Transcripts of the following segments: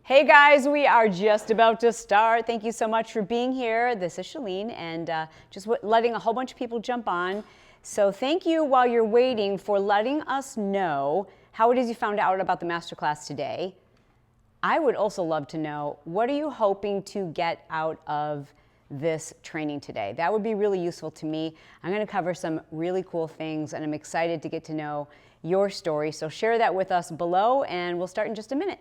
Hey guys, we are just about to start. Thank you so much for being here. This is Chalene and just letting a whole bunch of people jump on. So thank you while you're waiting for letting us know how it is you found out about the masterclass today. I would also love to know, what are you hoping to get out of this training today? That would be really useful to me. I'm going to cover some really cool things and I'm excited to get to know your story. So share that with us below and we'll start in just a minute.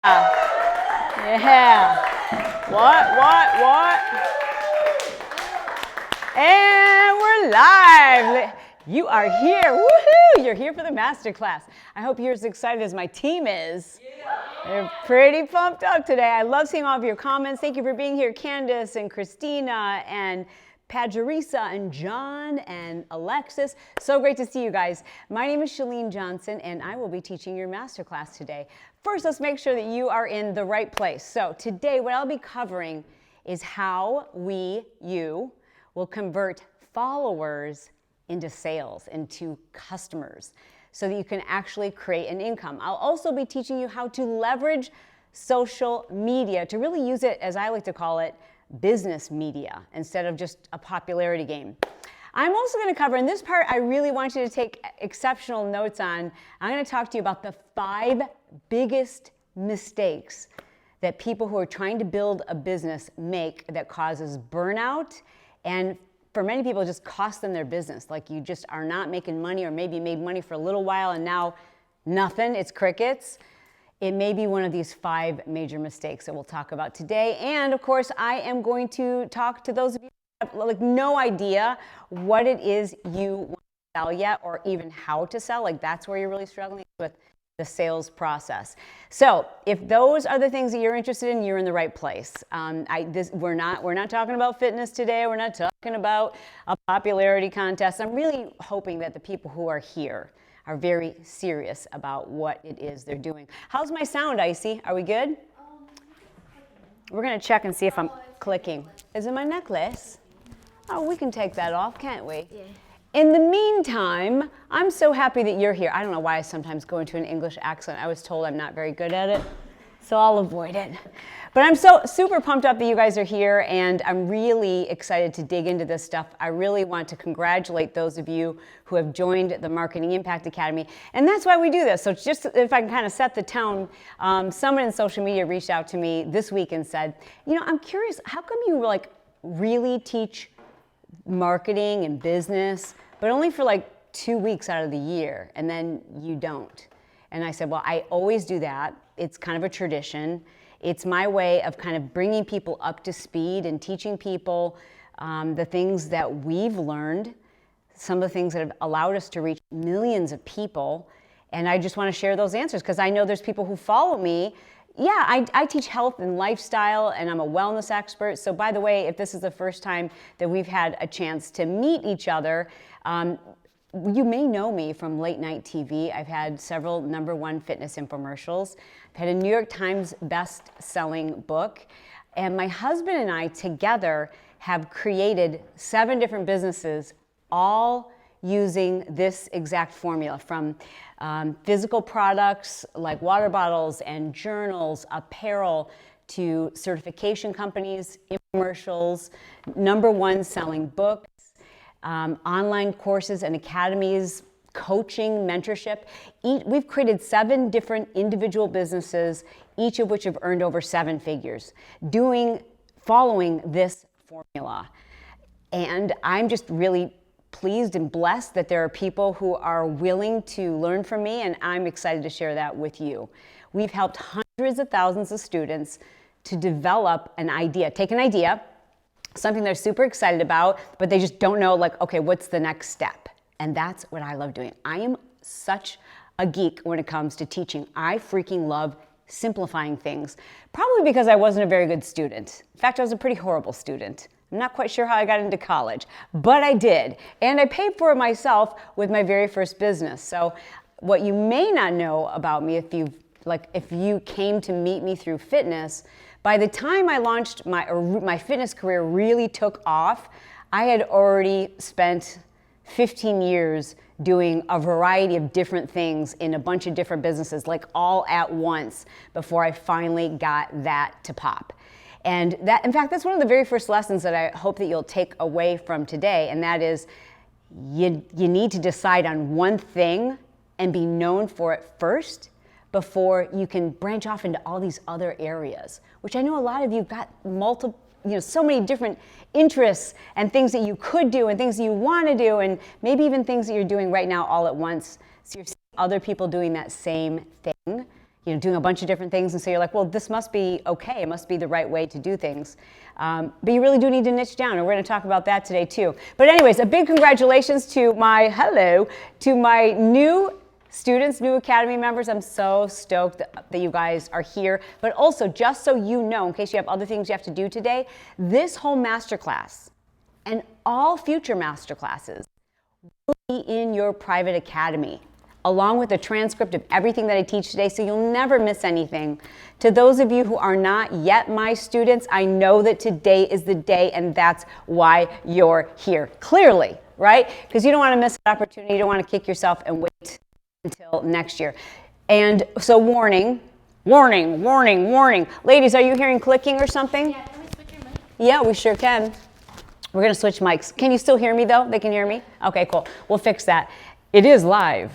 Yeah. What? And we're live. You are here. Woohoo! You're here for the masterclass. I hope you're as excited as my team is. They're pretty pumped up today. I love seeing all of your comments. Thank you for being here, Candace and Christina and Pajarisa and John and Alexis. So great to see you guys. My name is Chalene Johnson, and I will be teaching your masterclass today. First, let's make sure that you are in the right place. So today, what I'll be covering is how you will convert followers into sales, into customers, so that you can actually create an income. I'll also be teaching you how to leverage social media to really use it, as I like to call it, business media, instead of just a popularity game. I'm also going to cover, in this part I really want you to take exceptional notes on, I'm going to talk to you about the 5 biggest mistakes that people who are trying to build a business make that causes burnout, and for many people, it just costs them their business. Like, you just are not making money, or maybe you made money for a little while and now nothing, it's crickets. It may be one of these 5 major mistakes that we'll talk about today. And of course, I am going to talk to those of you who have like no idea what it is you want to sell yet, or even how to sell. Like, that's where you're really struggling with the sales process. So if those are the things that you're interested in, you're in the right place. We're not talking about fitness today. We're not talking about a popularity contest. I'm really hoping that the people who are here are very serious about what it is they're doing. How's my sound, Icy? Are we good? We're gonna check and see if I'm clicking. Is it my necklace? Oh, we can take that off, can't we? Yeah. In the meantime, I'm so happy that you're here. I don't know why I sometimes go into an English accent. I was told I'm not very good at it, so I'll avoid it. But I'm so super pumped up that you guys are here, and I'm really excited to dig into this stuff. I really want to congratulate those of you who have joined the Marketing Impact Academy, and that's why we do this. So just if I can kind of set the tone, someone in social media reached out to me this week and said, you know, I'm curious, how come you like really teach marketing and business, but only for like 2 weeks out of the year, and then you don't? And I said, well, I always do that. It's kind of a tradition. It's my way of kind of bringing people up to speed and teaching people the things that we've learned, some of the things that have allowed us to reach millions of people. And I just want to share those answers, because I know there's people who follow me. Yeah, I teach health and lifestyle, and I'm a wellness expert. So by the way, if this is the first time that we've had a chance to meet each other, you may know me from late night TV. I've had several #1 fitness infomercials. I've had a New York Times best-selling book. And my husband and I together have created 7 different businesses, all using this exact formula, from physical products like water bottles and journals, apparel, to certification companies, infomercials, #1 selling books, online courses and academies, coaching, mentorship. We've created 7 different individual businesses, each of which have earned over 7 figures, following this formula. And I'm just really pleased and blessed that there are people who are willing to learn from me, and I'm excited to share that with you. We've helped hundreds of thousands of students to develop an idea, take an idea, something they're super excited about, but they just don't know, like, okay, what's the next step? And that's what I love doing. I am such a geek when it comes to teaching. I freaking love simplifying things, probably because I wasn't a very good student. In fact, I was a pretty horrible student. I'm not quite sure how I got into college, but I did. And I paid for it myself with my very first business. So what you may not know about me, if you came to meet me through fitness, by the time I launched my fitness career really took off, I had already spent 15 years doing a variety of different things in a bunch of different businesses, like all at once, before I finally got that to pop. And that, in fact, that's one of the very first lessons that I hope that you'll take away from today, and that is you need to decide on one thing and be known for it first before you can branch off into all these other areas, which I know a lot of you got so many different interests and things that you could do and things that you want to do, and maybe even things that you're doing right now all at once. So you're seeing other people doing that same thing, doing a bunch of different things, and so you're like, well, this must be okay. It must be the right way to do things. But you really do need to niche down, and we're going to talk about that today too. But anyways, a big congratulations to my new students, new Academy members. I'm so stoked that you guys are here. But also, just so you know, in case you have other things you have to do today, this whole masterclass and all future masterclasses will be in your private academy, along with a transcript of everything that I teach today, so you'll never miss anything. To those of you who are not yet my students, I know that today is the day, and that's why you're here. Clearly, right? Because you don't want to miss an opportunity. You don't want to kick yourself and wait until next year. And so warning. Ladies, are you hearing clicking or something? Yeah, can we switch your mic? Yeah, we sure can. We're going to switch mics. Can you still hear me, though? They can hear me? Okay, cool. We'll fix that. It is live.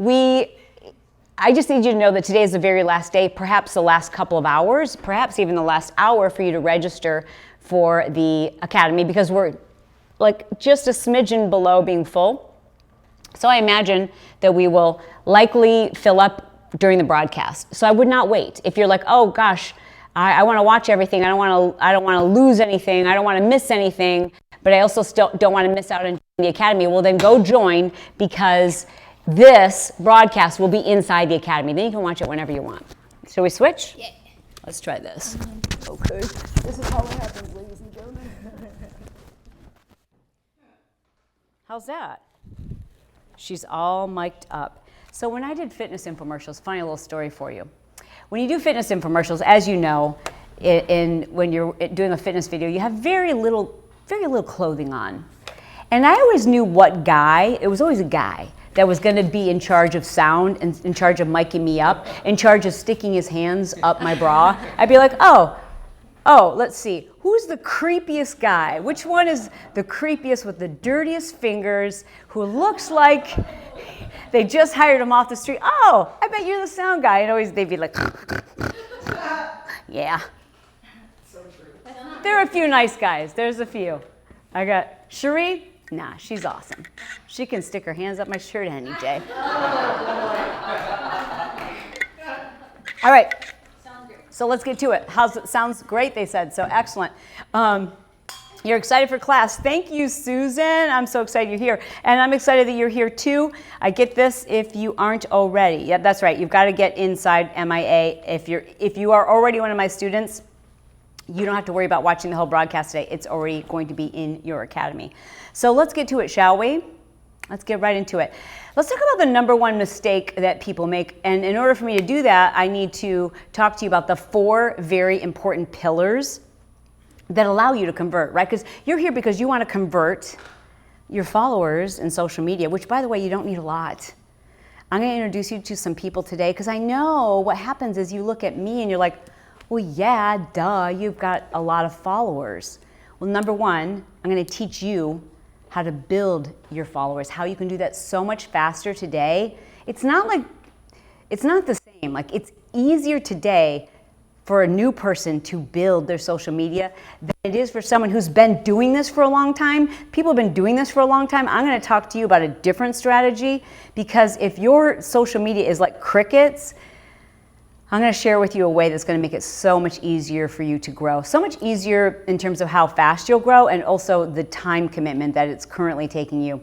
I just need you to know that today is the very last day, perhaps the last couple of hours, perhaps even the last hour for you to register for the Academy, because we're like just a smidgen below being full. So I imagine that we will likely fill up during the broadcast. So I would not wait. If you're like, oh gosh, I want to watch everything. I don't want to lose anything. I don't want to miss anything, but I also still don't want to miss out on the Academy. Well, then go join, because this broadcast will be inside the Academy. Then you can watch it whenever you want. Shall we switch? Yeah. Let's try this. Okay, this is how it happens, ladies and gentlemen. How's that? She's all mic'd up. So when I did fitness infomercials, funny little story for you. When you do fitness infomercials, as you know, when you're doing a fitness video, you have very little clothing on. And I always knew what guy, it was always a guy, that was going to be in charge of sound and in charge of miking me up, in charge of sticking his hands up my bra. I'd be like, oh, let's see. Who's the creepiest guy? Which one is the creepiest with the dirtiest fingers, who looks like they just hired him off the street? Oh, I bet you're the sound guy. And always they'd be like, yeah. So true. There are a few nice guys. There's a few. I got Cherie. Nah, she's awesome. She can stick her hands up my shirt any day. All right. Sounds great. So let's get to it. Sounds great, they said. So excellent. You're excited for class. Thank you, Susan. I'm so excited you're here. And I'm excited that you're here too. I get this if you aren't already. Yeah, that's right. You've got to get inside MIA. If you are already one of my students, you don't have to worry about watching the whole broadcast today. It's already going to be in your academy. So let's get to it, shall we? Let's get right into it. Let's talk about the number one mistake that people make. And in order for me to do that, I need to talk to you about the 4 very important pillars that allow you to convert, right? Because you're here because you want to convert your followers in social media, which, by the way, you don't need a lot. I'm going to introduce you to some people today, because I know what happens is you look at me and you're like, well, yeah, duh, you've got a lot of followers. Well, number one, I'm going to teach you how to build your followers, how you can do that so much faster today. It's not the same. Like, it's easier today for a new person to build their social media than it is for someone who's been doing this for a long time. People have been doing this for a long time. I'm going to talk to you about a different strategy, because if your social media is like crickets, I'm going to share with you a way that's going to make it so much easier for you to grow. So much easier in terms of how fast you'll grow, and also the time commitment that it's currently taking you.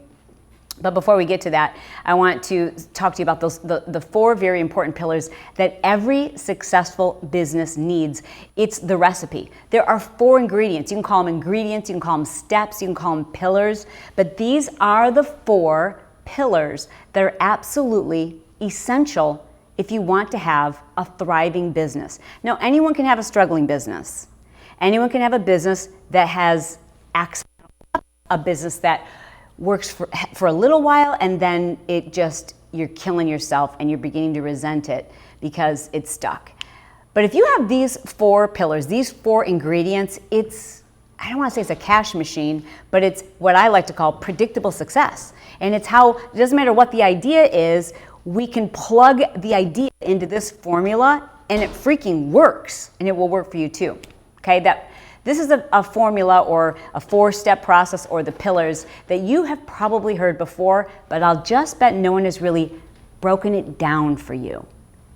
But before we get to that, I want to talk to you about the 4 very important pillars that every successful business needs. It's the recipe. There are 4 ingredients. You can call them ingredients, you can call them steps, you can call them pillars, but these are the 4 pillars that are absolutely essential if you want to have a thriving business. Now, anyone can have a struggling business. Anyone can have a business that has access, a business that works for a little while, and then you're killing yourself and you're beginning to resent it because it's stuck. But if you have these 4 pillars, these 4 ingredients, I don't want to say it's a cash machine, but it's what I like to call predictable success. And it's how, it doesn't matter what the idea is, we can plug the idea into this formula and it freaking works, and it will work for you too. Okay, this is a formula or a 4-step process, or the pillars that you have probably heard before, but I'll just bet no one has really broken it down for you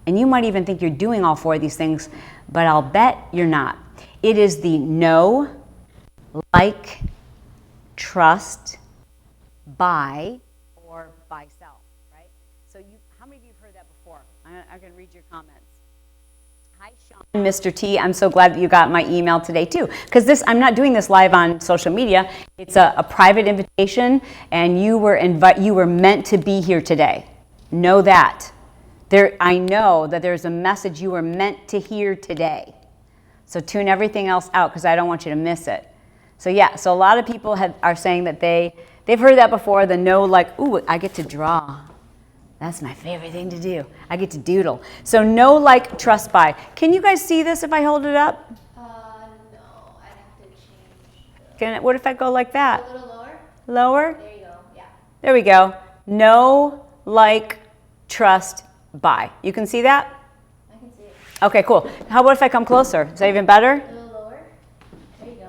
And you might even think you're doing all 4 of these things, but I'll bet you're not. It is the know, like, trust, buy, or buy, sell, right? So how many of you have heard that before? I'm going to read your comments. Hi, Sean, Mr. T. I'm so glad that you got my email today too, because I'm not doing this live on social media. It's a private invitation, and you were meant to be here today. Know that. I know that there's a message you were meant to hear today. So tune everything else out, because I don't want you to miss it. So yeah, so a lot of people are saying that they've heard that before. The know, like, ooh, I get to draw. That's my favorite thing to do. I get to doodle. So know, like, trust, buy. Can you guys see this if I hold it up? No, I have to change. What if I go like that? A little lower? Lower? There you go, yeah. There we go. Know, like, trust, buy. You can see that? I can see it. Okay, cool. How about if I come closer? Is that even better? A little lower? There you go.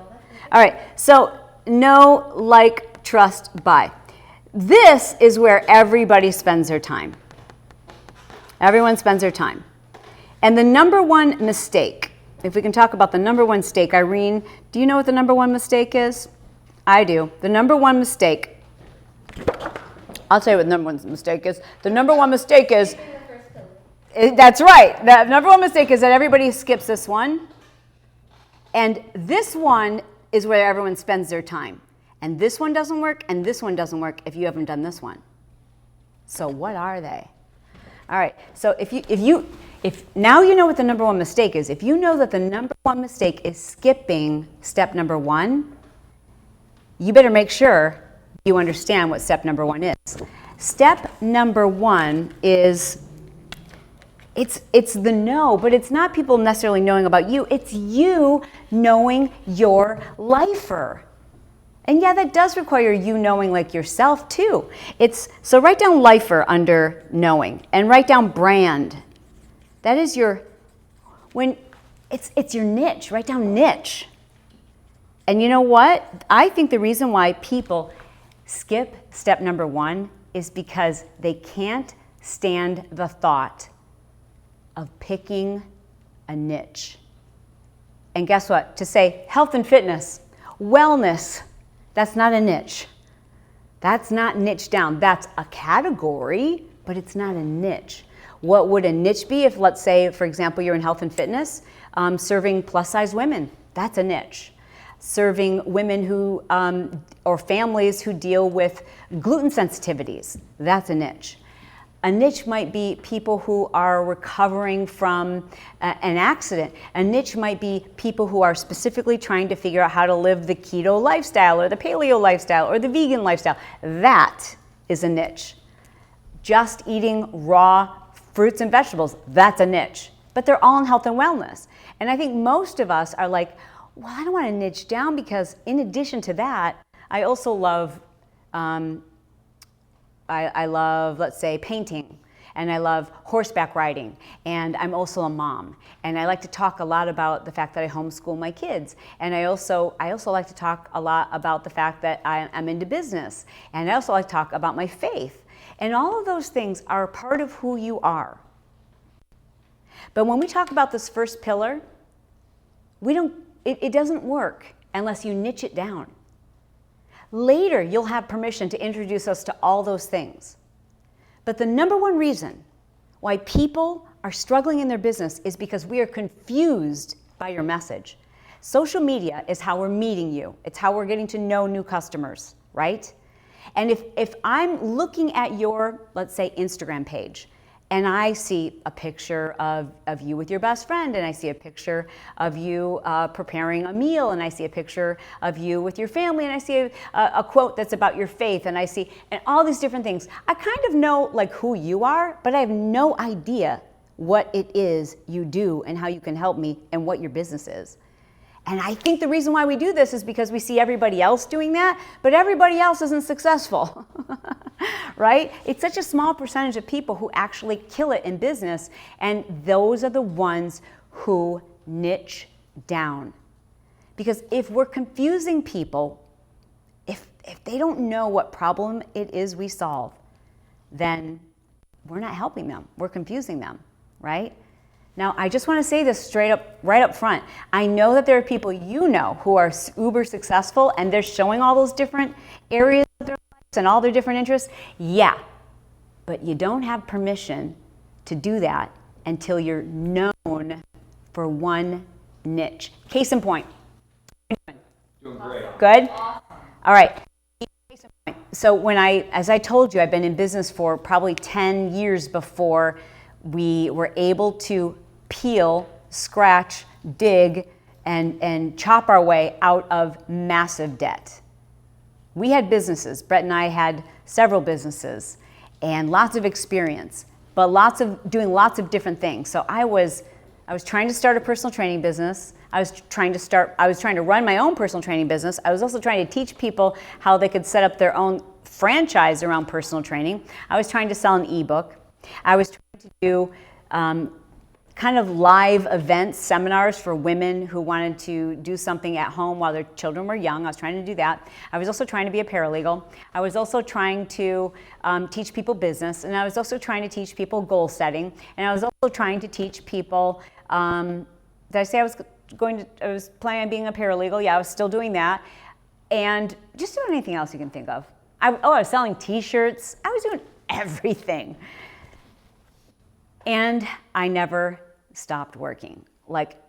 All right, so know, like, trust, buy. This is where everybody spends their time. Everyone spends their time. And the number one mistake, if we can talk about the number one mistake, Irene, do you know what the number one mistake is? I do. The number one mistake, I'll tell you what the number one mistake is. The number one mistake is, that's right. The number one mistake is that everybody skips this one. And this one is where everyone spends their time. And this one doesn't work, and this one doesn't work if you haven't done this one. So what are they? All right, so if now you know what the number one mistake is, if you know that the number one mistake is skipping step number 1, you better make sure you understand what step number 1 is. Step number 1 is, it's the know, but it's not people necessarily knowing about you, it's you knowing your lifer. And yeah, that does require you knowing, like, yourself too. So write down lifer under knowing, and write down brand. That is it's your niche. Write down niche. And you know what? I think the reason why people skip step number 1 is because they can't stand the thought of picking a niche. And guess what? To say health and fitness, wellness, that's not a niche. That's not niche down. That's a category, but it's not a niche. What would a niche be if, let's say, for example, you're in health and fitness, serving plus-size women? That's a niche. Serving women who, or families who deal with gluten sensitivities, that's a niche. A niche might be people who are recovering from an accident. A niche might be people who are specifically trying to figure out how to live the keto lifestyle or the paleo lifestyle or the vegan lifestyle. That is a niche. Just eating raw fruits and vegetables, that's a niche. But they're all in health and wellness. And I think most of us are like, well, I don't want to niche down, because in addition to that, I also love I love, let's say, painting, and I love horseback riding, and I'm also a mom, and I like to talk a lot about the fact that I homeschool my kids, and I also like to talk a lot about the fact that I'm into business, and I also like to talk about my faith, and all of those things are part of who you are. But when we talk about this first pillar, it doesn't work unless you niche it down. Later, you'll have permission to introduce us to all those things. But the number one reason why people are struggling in their business is because we are confused by your message. Social media is how we're meeting you. It's how we're getting to know new customers, right? And if I'm looking at your, let's say, Instagram page, and I see a picture of you with your best friend, and I see a picture of you preparing a meal, and I see a picture of you with your family, and I see a quote that's about your faith, and all these different things. I kind of know, like, who you are, but I have no idea what it is you do and how you can help me and what your business is. And I think the reason why we do this is because we see everybody else doing that, but everybody else isn't successful, right? It's such a small percentage of people who actually kill it in business, and those are the ones who niche down. Because if we're confusing people, if they don't know what problem it is we solve, then we're not helping them. We're confusing them. right? Now, I just want to say this straight up, right up front. I know that there are people you know who are uber successful and they're showing all those different areas of their lives and all their different interests. Yeah, but you don't have permission to do that until you're known for one niche. Case in point. Doing great. Good? All right. So as I told you, I've been in business for probably 10 years before we were able to peel, scratch, dig, and chop our way out of massive debt. We had businesses. Brett and I had several businesses and lots of experience, but doing lots of different things. So I was trying to start a personal training business. I was trying to run my own personal training business. I was also trying to teach people how they could set up their own franchise around personal training. I was trying to sell an ebook. I was trying to do kind of live events, seminars for women who wanted to do something at home while their children were young. I was trying to do that. I was also trying to be a paralegal. I was also trying to teach people business, and I was also trying to teach people goal setting, and I was also trying to teach people, did I say I was planning on being a paralegal? Yeah, I was still doing that. And just doing anything else you can think of. I was selling t-shirts. I was doing everything. And I never stopped working. Like,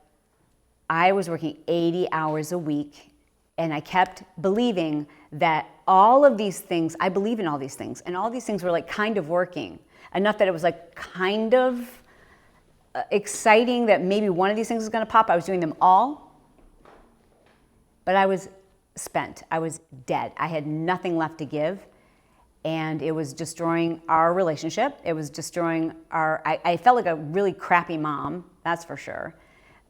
I was working 80 hours a week, and I kept believing that all of these things, I believe in all these things, and all these things were like kind of working, enough that it was like kind of exciting that maybe one of these things was gonna pop. I was doing them all, but I was spent. I was dead. I had nothing left to give. And it was destroying our relationship. It was destroying I felt like a really crappy mom, that's for sure.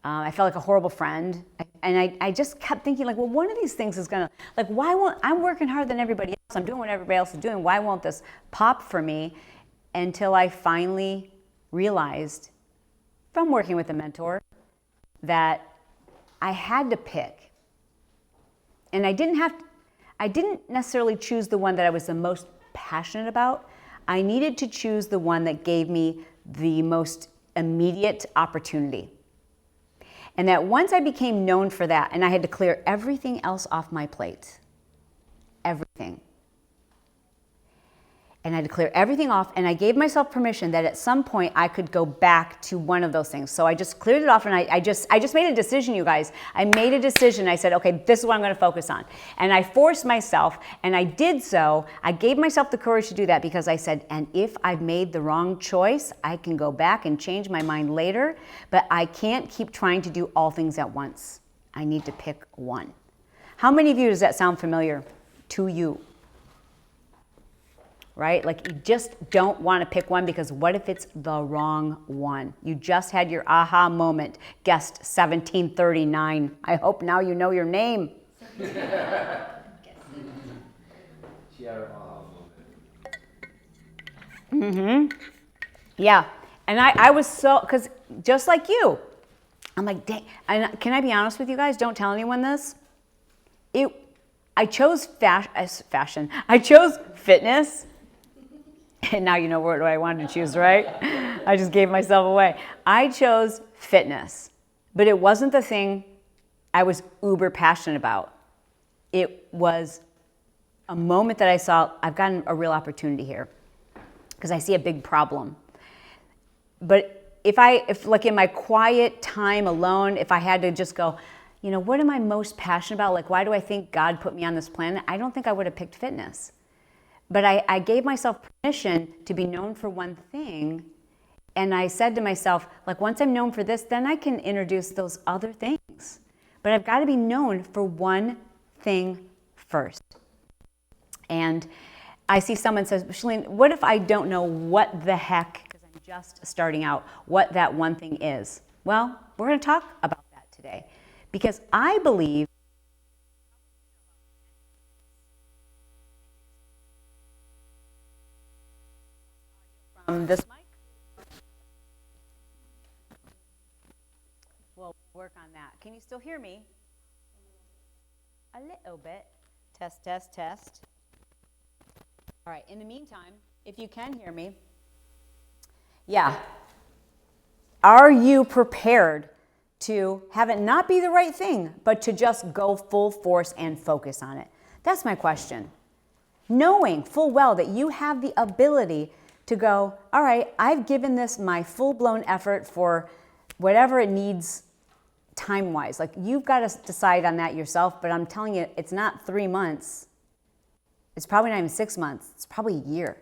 I felt like a horrible friend. And I just kept thinking, like, well, one of these things is gonna, like, I'm working harder than everybody else. I'm doing what everybody else is doing. Why won't this pop for me? Until I finally realized from working with a mentor that I had to pick. And I didn't necessarily choose the one that I was the most passionate about. I needed to choose the one that gave me the most immediate opportunity. And that once I became known for that, and I had to clear everything else off my plate, everything. And I had to clear everything off, and I gave myself permission that at some point I could go back to one of those things. So I just cleared it off, and I just made a decision, you guys. I made a decision. I said, okay, this is what I'm going to focus on. And I forced myself, and I did so. I gave myself the courage to do that because I said, and if I've made the wrong choice, I can go back and change my mind later, but I can't keep trying to do all things at once. I need to pick one. How many of you does that sound familiar to you? Right? Like, you just don't want to pick one because what if it's the wrong one? You just had your aha moment, guest 1739. I hope now you know your name. She had her aha moment. Yeah. And I was so, because just like you, I'm like, dang. And can I be honest with you guys? Don't tell anyone this. I chose fashion. I chose fitness. And now you know what I wanted to choose, right? I just gave myself away. I chose fitness, but it wasn't the thing I was uber passionate about. It was a moment that I saw, I've gotten a real opportunity here because I see a big problem. But if like in my quiet time alone, if I had to just go, you know, what am I most passionate about? Like, why do I think God put me on this planet? I don't think I would have picked fitness. But I gave myself permission to be known for one thing. And I said to myself, like, once I'm known for this, then I can introduce those other things. But I've got to be known for one thing first. And I see someone says, Chalene, what if I don't know what the heck, because I'm just starting out, what that one thing is? Well, we're going to talk about that today. Because I believe this mic. We'll work on that. Can you still hear me? A little bit. Test, test, test. All right, in the meantime, if you can hear me, yeah. Are you prepared to have it not be the right thing, but to just go full force and focus on it? That's my question. Knowing full well that you have the ability to go, all right, I've given this my full-blown effort for whatever it needs time-wise. Like, you've got to decide on that yourself, but I'm telling you, it's not 3 months. It's probably not even 6 months. It's probably a year.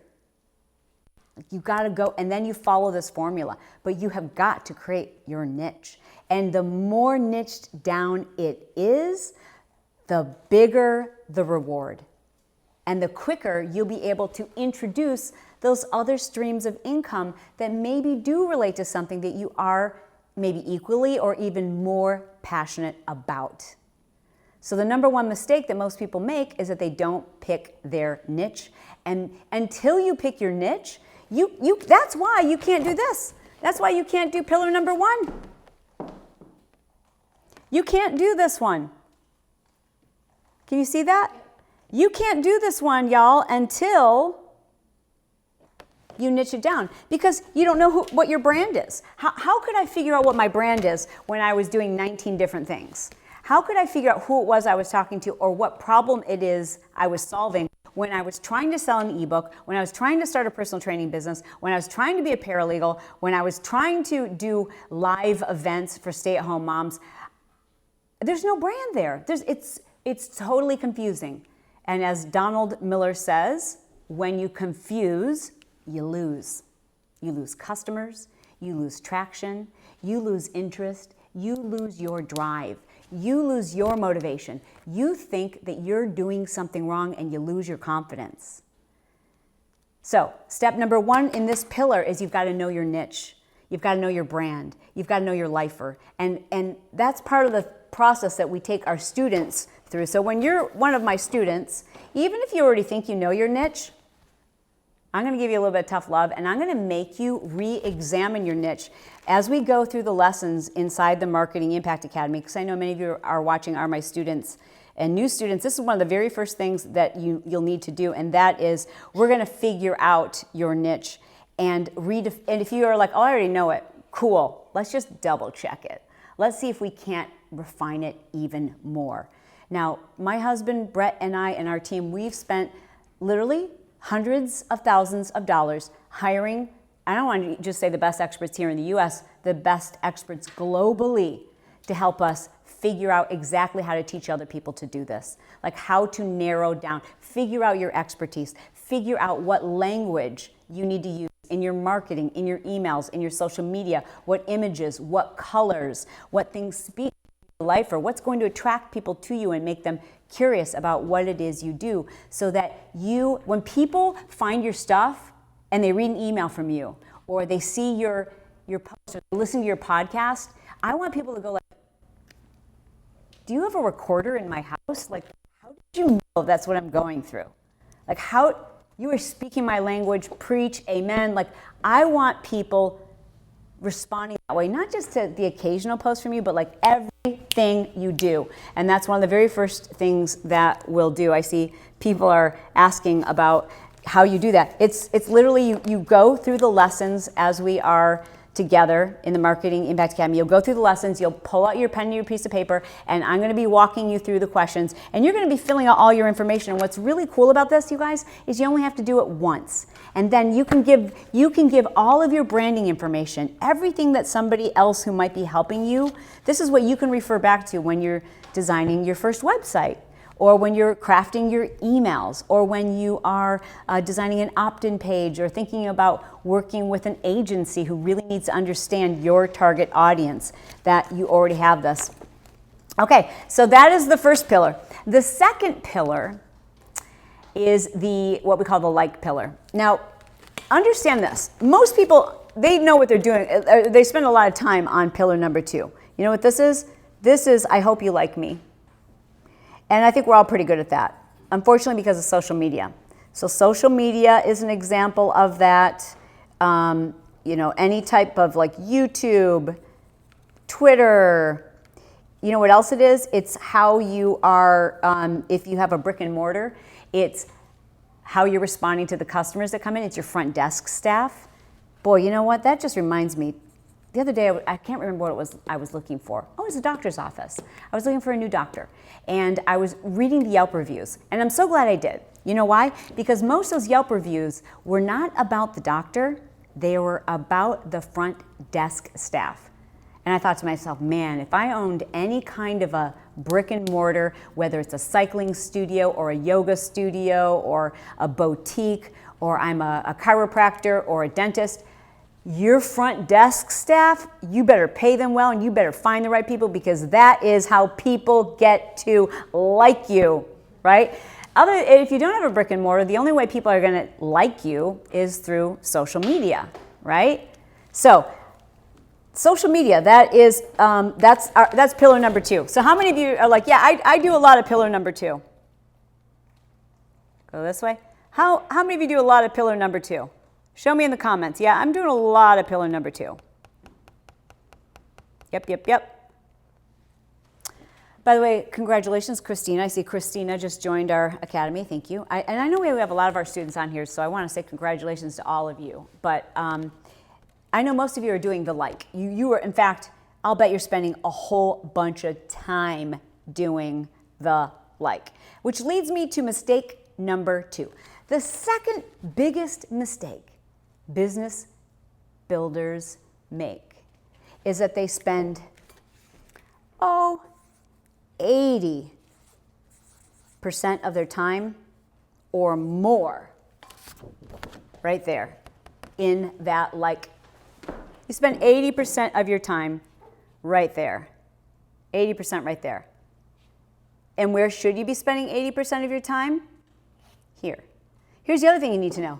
You got to go, and then you follow this formula. But you have got to create your niche. And the more niched down it is, the bigger the reward. And the quicker you'll be able to introduce those other streams of income that maybe do relate to something that you are maybe equally or even more passionate about. So the number one mistake that most people make is that they don't pick their niche. And until you pick your niche, that's why you can't do this. That's why you can't do pillar number 1. You can't do this one. Can you see that? You can't do this one, y'all, until you niche it down, because you don't know what your brand is. How could I figure out what my brand is when I was doing 19 different things? How could I figure out who it was I was talking to or what problem it is I was solving when I was trying to sell an ebook, when I was trying to start a personal training business, when I was trying to be a paralegal, when I was trying to do live events for stay-at-home moms? There's no brand there. It's totally confusing. And as Donald Miller says, when you confuse, you lose. You lose customers, you lose traction, you lose interest, you lose your drive, you lose your motivation. You think that you're doing something wrong and you lose your confidence. So, step number 1 in this pillar is you've got to know your niche. You've got to know your brand. You've got to know your lifer. And that's part of the process that we take our students through. So when you're one of my students, even if you already think you know your niche, I'm going to give you a little bit of tough love, and I'm going to make you re-examine your niche as we go through the lessons inside the Marketing Impact Academy, because I know many of you are watching are my students and new students. This is one of the very first things that you'll need to do, and that is we're going to figure out your niche and if you are like, oh, I already know it, cool, let's just double check it. Let's see if we can't refine it even more. Now, my husband, Brett, and I and our team, we've spent literally hundreds of thousands of dollars hiring, I don't want to just say the best experts here in the US, the best experts globally to help us figure out exactly how to teach other people to do this. Like how to narrow down, figure out your expertise, figure out what language you need to use in your marketing, in your emails, in your social media, what images, what colors, what things speak to life, or what's going to attract people to you and make them curious about what it is you do, so that when people find your stuff and they read an email from you, or they see your post, or listen to your podcast, I want people to go like, do you have a recorder in my house? Like, how did you know that's what I'm going through? Like, how you are speaking my language, preach, amen. Like, I want people responding that way, not just to the occasional post from you, but like everything you do. And that's one of the very first things that we'll do. I see people are asking about how you do that. It's literally you go through the lessons as we are together in the Marketing Impact Academy. You'll go through the lessons, you'll pull out your pen and your piece of paper, and I'm going to be walking you through the questions, and you're going to be filling out all your information. And what's really cool about this, you guys, is you only have to do it once. And then you can give all of your branding information, everything that somebody else who might be helping you. This is what you can refer back to when you're designing your first website, or when you're crafting your emails, or when you are designing an opt-in page, or thinking about working with an agency who really needs to understand your target audience, that you already have this. Okay, so that is the first pillar. The second pillar is what we call the like pillar. Now, understand this. Most people, they know what they're doing. They spend a lot of time on pillar number 2. You know what this is? This is, I hope you like me. And I think we're all pretty good at that, unfortunately, because of social media. So social media is an example of that. Any type of like YouTube, Twitter. You know what else it is? It's how you are, if you have a brick and mortar, it's how you're responding to the customers that come in. It's your front desk staff. Boy, you know what? That just reminds me. the other day, I can't remember what it was I was looking for. Oh, it was a doctor's office. I was looking for a new doctor. And I was reading the Yelp reviews. And I'm so glad I did. You know why? Because most of those Yelp reviews were not about the doctor. They were about the front desk staff. And I thought to myself, man, if I owned any kind of a brick and mortar, whether it's a cycling studio or a yoga studio or a boutique, or I'm a chiropractor or a dentist, your front desk staff, you better pay them well and you better find the right people, because that is how people get to like you, right? If you don't have a brick and mortar, the only way people are going to like you is through social media, right? So social media, that's pillar number 2. So how many of you are like, yeah, I do a lot of pillar number 2? Go this way. How many of you do a lot of pillar number 2? Show me in the comments. Yeah, I'm doing a lot of pillar number 2. Yep. By the way, congratulations, Christina. I see Christina just joined our academy. Thank you. And I know we have a lot of our students on here, so I want to say congratulations to all of you. But I know most of you are doing the like. You are, in fact, I'll bet you're spending a whole bunch of time doing the like, which leads me to mistake number 2. The second biggest mistake business builders make is that they spend 80% of their time or more right there in that like. You spend 80% of your time right there. 80% right there. And where should you be spending 80% of your time? Here. Here's the other thing you need to know.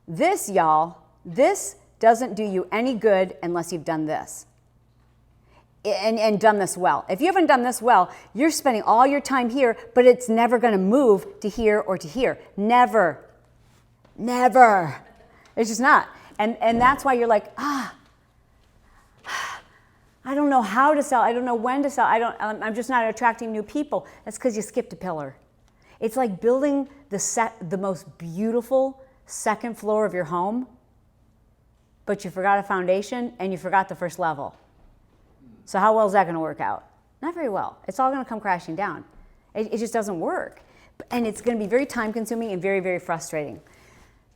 This, y'all, this doesn't do you any good unless you've done this. And done this well. If you haven't done this well, you're spending all your time here, but it's never going to move to here or to here. Never. It's just not. And that's why you're like, I don't know how to sell. I don't know when to sell. I'm just not attracting new people. That's because you skipped a pillar. It's like building the most beautiful second floor of your home, but you forgot a foundation and you forgot the first level. So how well is that going to work out? Not very well. It's all going to come crashing down. It just doesn't work. And it's going to be very time consuming and very, very frustrating.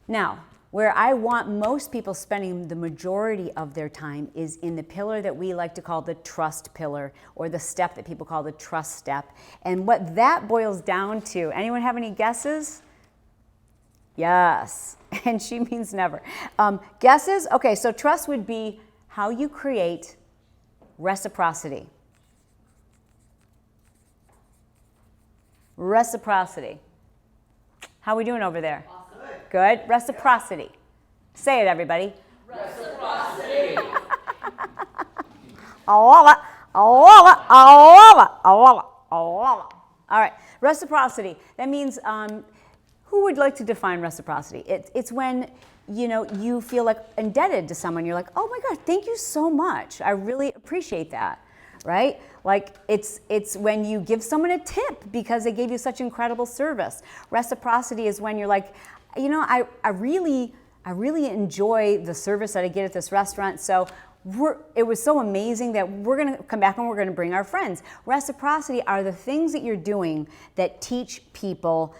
Now, where I want most people spending the majority of their time is in the pillar that we like to call the trust pillar, or the step that people call the trust step. And what that boils down to, anyone have any guesses? Yes, and she means never. Guesses? Okay, so trust would be how you create reciprocity. Reciprocity. How are we doing over there? Good. Reciprocity. Say it, everybody. Reciprocity. I love it. I love it. I love it. I love it. I love it. All right. Reciprocity. That means, who would like to define reciprocity? It's when, you feel like indebted to someone. You're like, oh my gosh, thank you so much. I really appreciate that. Right? Like it's when you give someone a tip because they gave you such incredible service. Reciprocity is when you're like, I really enjoy the service that I get at this restaurant. So it was so amazing that we're going to come back and we're going to bring our friends. Reciprocity are the things that you're doing that teach people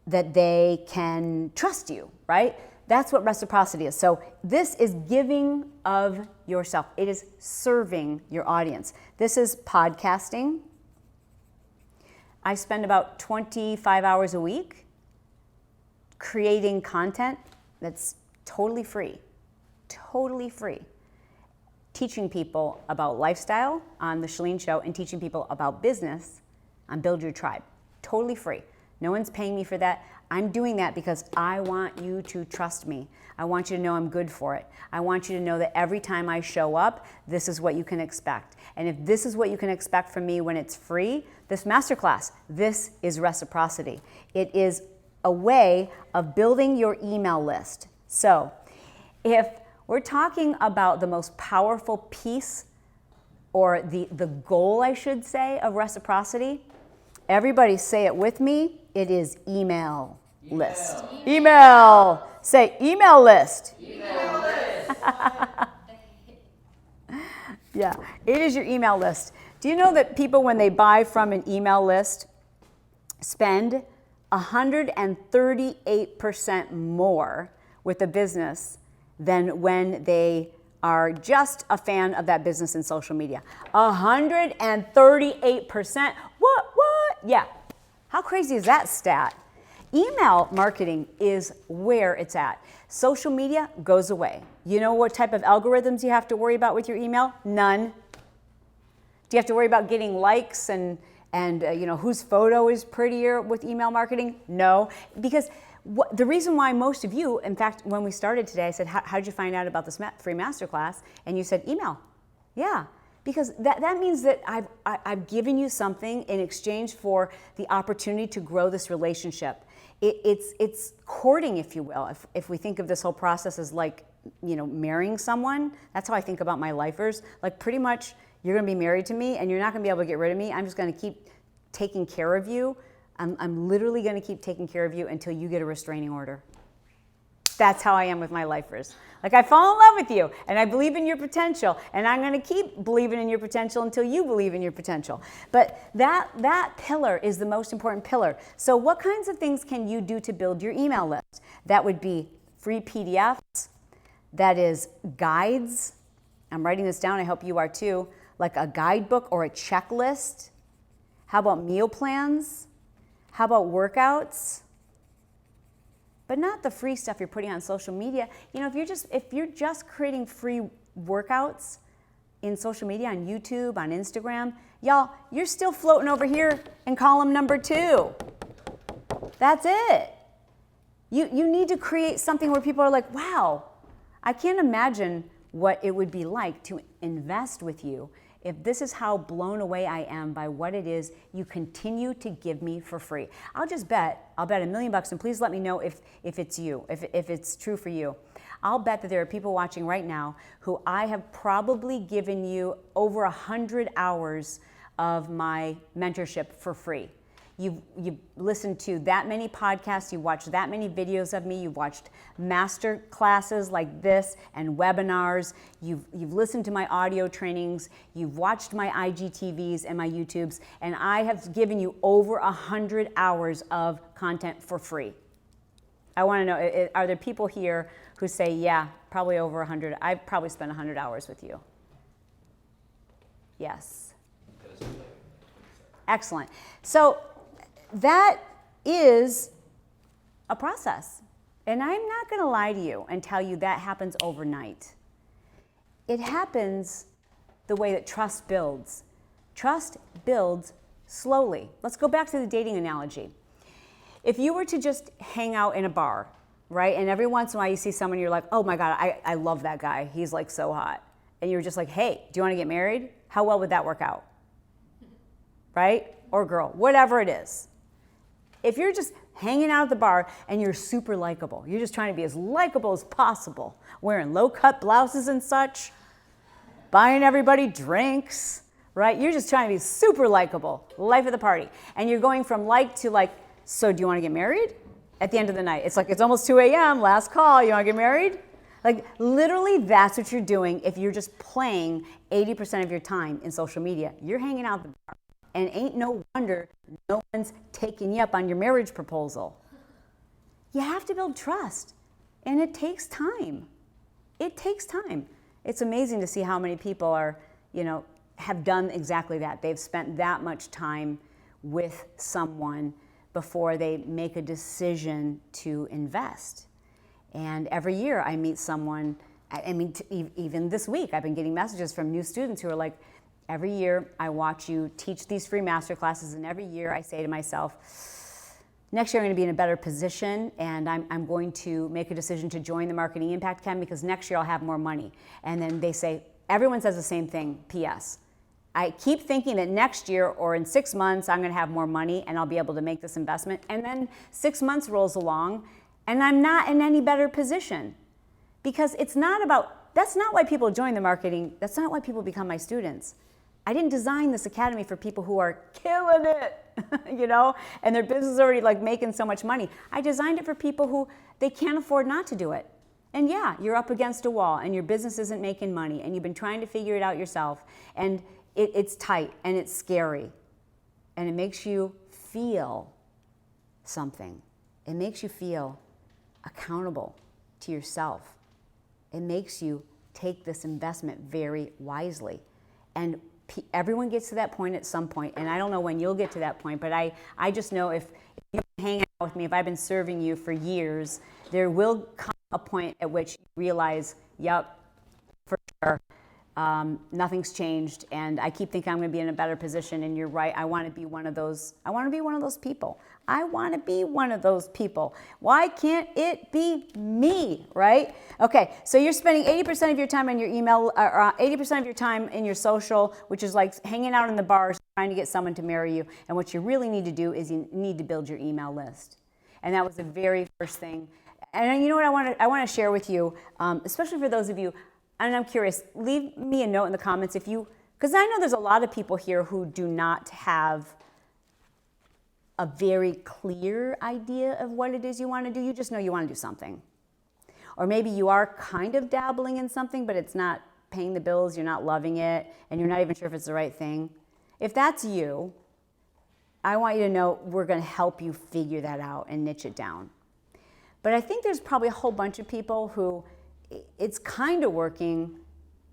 that they can trust you, right? That's what reciprocity is. So this is giving of yourself. It is serving your audience. This is podcasting. I spend about 25 hours a week creating content that's totally free, teaching people about lifestyle on the Chalene Show and teaching people about business on Build Your Tribe. Totally free. No one's paying me for that. I'm doing that because I want you to trust me. I want you to know I'm good for it. I want you to know that every time I show up, this is what you can expect. And if this is what you can expect from me when it's free, this masterclass, this is reciprocity. It is a way of building your email list. So if we're talking about the most powerful piece, or the goal, I should say, of reciprocity, everybody say it with me. It is email list. Email. Say email list. Email list. Yeah, it is your email list. Do you know that people, when they buy from an email list, spend 138% more with a business than when they are just a fan of that business in social media? 138%. What? Yeah. How crazy is that stat? Email marketing is where it's at. Social media goes away. You know what type of algorithms you have to worry about with your email? None. Do you have to worry about getting likes and whose photo is prettier with email marketing? No, because the reason why most of you, in fact, when we started today, I said, how did you find out about this free masterclass? And you said email. Yeah, because that means that I've given you something in exchange for the opportunity to grow this relationship. It's courting, if you will. If we think of this whole process as like, marrying someone, that's how I think about my lifers. Like pretty much you're going to be married to me and you're not going to be able to get rid of me. I'm just going to keep taking care of you. I'm literally going to keep taking care of you until you get a restraining order. That's how I am with my lifers. Like I fall in love with you and I believe in your potential and I'm going to keep believing in your potential until you believe in your potential. But that pillar is the most important pillar. So what kinds of things can you do to build your email list? That would be free PDFs. That is guides. I'm writing this down. I hope you are too. Like a guidebook or a checklist. How about meal plans? How about workouts? But not the free stuff you're putting on social media. If you're just creating free workouts in social media, on YouTube, on Instagram, y'all, you're still floating over here in column number 2. That's it. You need to create something where people are like, wow, I can't imagine what it would be like to invest with you if this is how blown away I am by what it is you continue to give me for free. I'll bet $1 million, and please let me know if it's you, if it's true for you. I'll bet that there are people watching right now who I have probably given you over 100 hours of my mentorship for free. You've listened to that many podcasts, you've watched that many videos of me, you've watched master classes like this and webinars, you've listened to my audio trainings, you've watched my IGTVs and my YouTubes, and I have given you over 100 hours of content for free. I want to know, are there people here who say, yeah, probably over 100, I've probably spent 100 hours with you? Yes. Excellent. So that is a process. And I'm not going to lie to you and tell you that happens overnight. It happens the way that trust builds. Trust builds slowly. Let's go back to the dating analogy. If you were to just hang out in a bar, right, and every once in a while you see someone, you're like, oh my God, I love that guy. He's like so hot. And you're just like, hey, do you want to get married? How well would that work out? Right? Or girl, whatever it is. If you're just hanging out at the bar and you're super likable, you're just trying to be as likable as possible, wearing low-cut blouses and such, buying everybody drinks, right? You're just trying to be super likable, life of the party. And you're going from like to like, so do you want to get married? At the end of the night, it's like, it's almost 2 a.m., last call, you want to get married? Like literally that's what you're doing if you're just playing 80% of your time in social media. You're hanging out at the bar. And ain't no wonder no one's taking you up on your marriage proposal. You have to build trust, and it takes time. It takes time. It's amazing to see how many people have done exactly that. They've spent that much time with someone before they make a decision to invest. And every year I meet someone, even this week, I've been getting messages from new students who are like, every year I watch you teach these free master classes, and every year I say to myself, next year I'm going to be in a better position, and I'm going to make a decision to join the Marketing Impact Academy because next year I'll have more money. And then they say, everyone says the same thing, P.S. I keep thinking that next year or in 6 months I'm going to have more money and I'll be able to make this investment. And then 6 months rolls along and I'm not in any better position because that's not why people join the marketing. That's not why people become my students. I didn't design this academy for people who are killing it, and their business is already like making so much money. I designed it for people who they can't afford not to do it. And yeah, you're up against a wall and your business isn't making money and you've been trying to figure it out yourself and it's tight and it's scary and it makes you feel something. It makes you feel accountable to yourself. It makes you take this investment very wisely. And everyone gets to that point at some point, and I don't know when you'll get to that point, but I just know if you've been hanging out with me, if I've been serving you for years, there will come a point at which you realize, yep, for sure, nothing's changed, and I keep thinking I'm going to be in a better position, and you're right, I want to be one of those people. I want to be one of those people. Why can't it be me, right? Okay, so you're spending 80% of your time on your email, or 80% of your time in your social, which is like hanging out in the bars, trying to get someone to marry you, and what you really need to do is you need to build your email list. And that was the very first thing. And you know what I want to share with you, especially for those of you, and I'm curious, leave me a note in the comments if you, because I know there's a lot of people here who do not have a very clear idea of what it is you want to do. You just know you want to do something. Or maybe you are kind of dabbling in something, but it's not paying the bills, you're not loving it, and you're not even sure if it's the right thing. If that's you, I want you to know we're going to help you figure that out and niche it down. But I think there's probably a whole bunch of people who it's kind of working,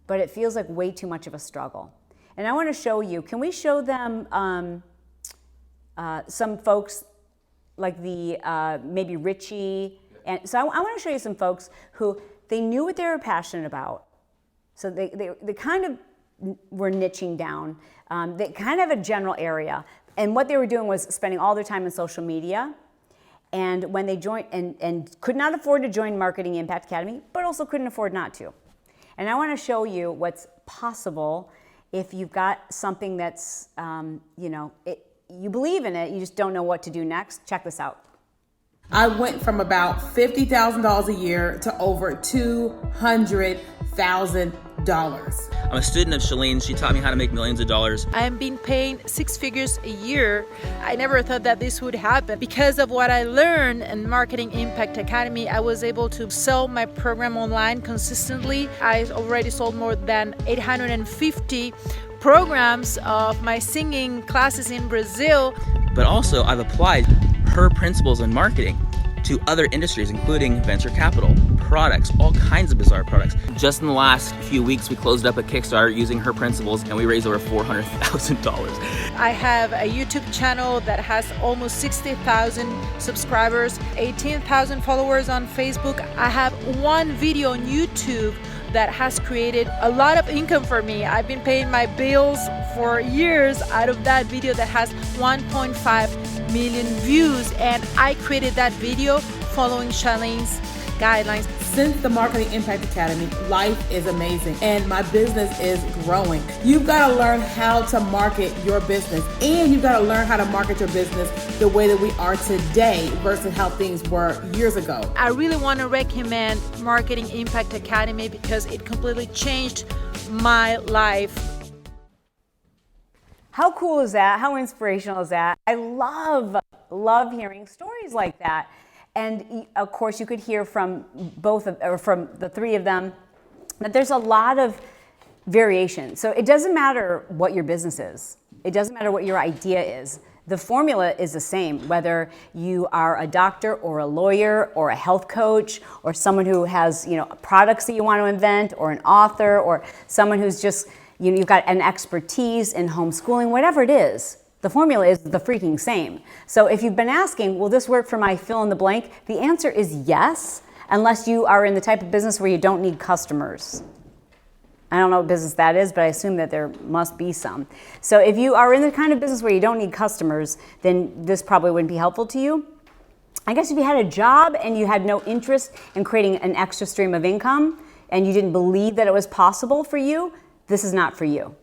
but it feels like way too much of a struggle. And I want to show you, can we show them some folks like the maybe Richie? And so I want to show you some folks who they knew what they were passionate about. So they kind of were niching down. They kind of have a general area. And what they were doing was spending all their time in social media. And when they joined, and could not afford to join Marketing Impact Academy, but also couldn't afford not to. And I want to show you what's possible if you've got something that's, you believe in it, you just don't know what to do next. Check this out. I went from about $50,000 a year to over $200,000. I'm a student of Chalene. She taught me how to make millions of dollars. I've been paying 6 figures a year. I never thought that this would happen. Because of what I learned in Marketing Impact Academy, I was able to sell my program online consistently. I already sold more than 850 programs of my singing classes in Brazil. But also, I've applied her principles in marketing to other industries, including venture capital, products, all kinds of bizarre products. Just in the last few weeks, we closed up a Kickstarter using her principles, and we raised over $400,000. I have a YouTube channel that has almost 60,000 subscribers, 18,000 followers on Facebook. I have one video on YouTube that has created a lot of income for me. I've been paying my bills for years out of that video that has 1.5 million views, and I created that video following Chalene's guidelines. Since the Marketing Impact Academy, life is amazing and my business is growing. You've got to learn how to market your business, and you've got to learn how to market your business the way that we are today versus how things were years ago. I really want to recommend Marketing Impact Academy because it completely changed my life. How cool is that? How inspirational is that? I love hearing stories like that. And of course, you could hear from from the three of them that there's a lot of variation. So it doesn't matter what your business is. It doesn't matter what your idea is. The formula is the same, whether you are a doctor or a lawyer or a health coach or someone who has, products that you want to invent, or an author, or someone who's just, you've got an expertise in homeschooling, whatever it is. The formula is the freaking same. So if you've been asking, will this work for my fill in the blank? The answer is yes, unless you are in the type of business where you don't need customers. I don't know what business that is, but I assume that there must be some. So if you are in the kind of business where you don't need customers, then this probably wouldn't be helpful to you. I guess if you had a job and you had no interest in creating an extra stream of income and you didn't believe that it was possible for you, this is not for you.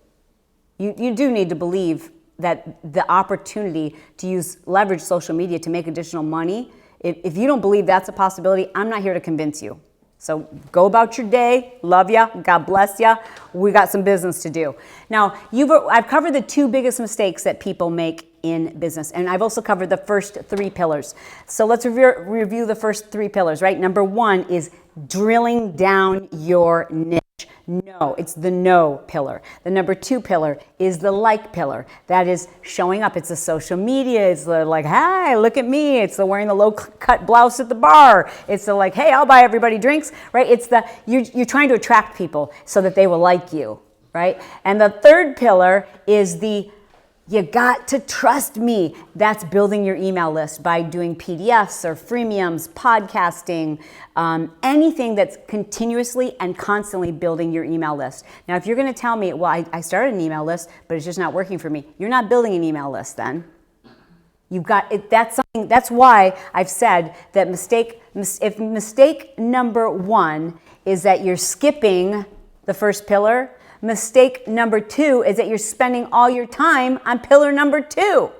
You do need to believe that the opportunity to leverage social media to make additional money, if you don't believe that's a possibility, I'm not here to convince you. So go about your day. Love ya. God bless ya. We got some business to do. Now, I've covered the 2 biggest mistakes that people make in business, and I've also covered the first 3 pillars. So let's review the first 3 pillars, right? Number 1 is drilling down your niche. No, it's the no pillar. The number 2 pillar is the like pillar. That is showing up. It's the social media. It's the like, hi, look at me. It's the wearing the low cut blouse at the bar. It's the like, hey, I'll buy everybody drinks, right? It's the, you're trying to attract people so that they will like you, right? And the 3rd pillar is the you got to trust me. That's building your email list by doing PDFs or freemiums, podcasting, anything that's continuously and constantly building your email list. Now, if you're going to tell me, well, I started an email list, but it's just not working for me, you're not building an email list then. You've got it. That's why I've said that mistake number 1 is that you're skipping the first pillar. Mistake number 2 is that you're spending all your time on pillar number 2.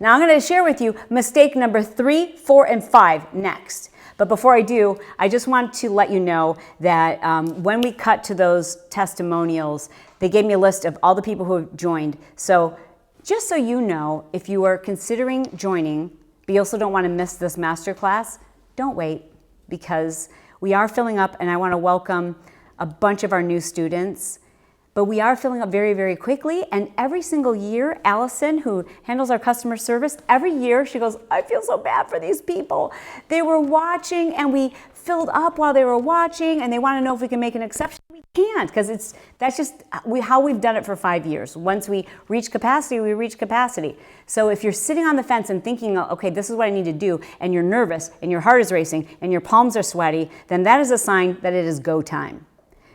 Now I'm going to share with you mistake number 3, 4, and 5 next. But before I do, I just want to let you know that when we cut to those testimonials, they gave me a list of all the people who have joined. So just so you know, if you are considering joining, but you also don't want to miss this masterclass, don't wait, because we are filling up and I want to welcome a bunch of our new students, but we are filling up very, very quickly. And every single year, Allison, who handles our customer service, every year she goes, I feel so bad for these people. They were watching and we filled up while they were watching and they want to know if we can make an exception. We can't, because that's just how we've done it for 5 years. Once we reach capacity, we reach capacity. So if you're sitting on the fence and thinking, okay, this is what I need to do, and you're nervous and your heart is racing and your palms are sweaty, then that is a sign that it is go time.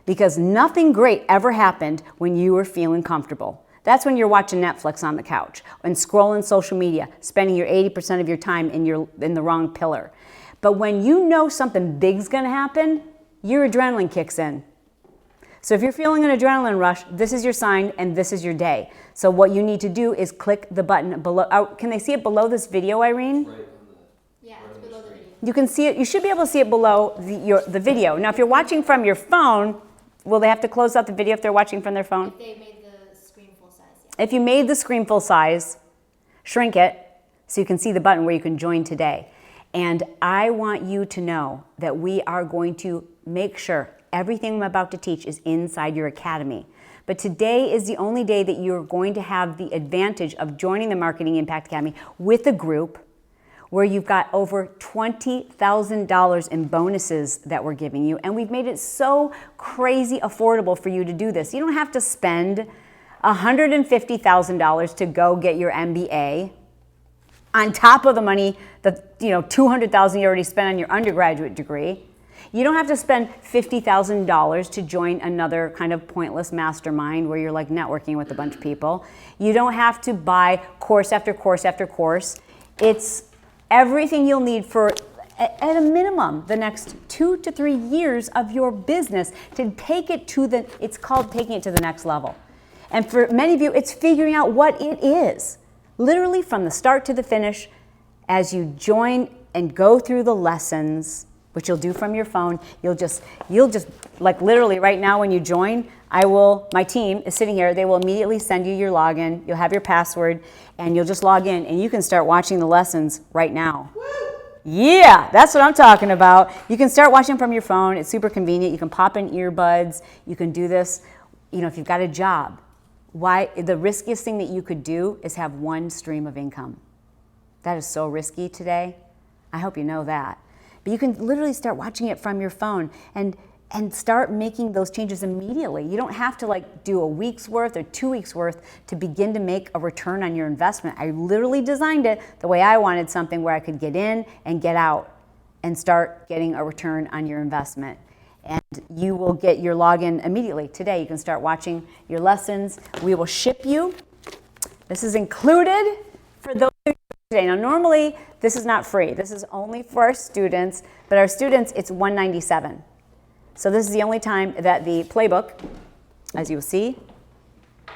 Because nothing great ever happened when you were feeling comfortable. That's when you're watching Netflix on the couch and scrolling social media, spending your 80% of your time in the wrong pillar. But when you know something big's gonna happen, your adrenaline kicks in. So if you're feeling an adrenaline rush, this is your sign and this is your day. So what you need to do is click the button below. Can they see it below this video, Irene? Yeah, it's below the video. You can see it, you should be able to see it below the video. Now if you're watching from your phone, will they have to close out the video if they're watching from their phone? If they made the screen full size, yeah. If you made the screen full size, shrink it so you can see the button where you can join today. And I want you to know that we are going to make sure everything I'm about to teach is inside your academy. But today is the only day that you're going to have the advantage of joining the Marketing Impact Academy with a group where you've got over $20,000 in bonuses that we're giving you. And we've made it so crazy affordable for you to do this. You don't have to spend $150,000 to go get your MBA on top of the money that, $200,000 you already spent on your undergraduate degree. You don't have to spend $50,000 to join another kind of pointless mastermind where you're like networking with a bunch of people. You don't have to buy course after course after course. It's everything you'll need for, at a minimum, the next 2 to 3 years of your business to take it to it's called taking it to the next level. And for many of you, it's figuring out what it is. Literally from the start to the finish, as you join and go through the lessons, which you'll do from your phone, you'll just like literally right now when you join, my team is sitting here, they will immediately send you your login, you'll have your password, and you'll just log in and you can start watching the lessons right now. Yeah, that's what I'm talking about. You can start watching from your phone, it's super convenient, you can pop in earbuds, you can do this, if you've got a job. The riskiest thing that you could do is have one stream of income. That is so risky today. I hope you know that. But you can literally start watching it from your phone and start making those changes immediately. You don't have to do a week's worth or 2 weeks worth to begin to make a return on your investment. I literally designed it the way I wanted something where I could get in and get out and start getting a return on your investment. And you will get your login immediately. Today you can start watching your lessons. We will ship you. This is included for those today. Now normally this is not free. This is only for our students, but our students it's $197. So this is the only time that the playbook, as you will see,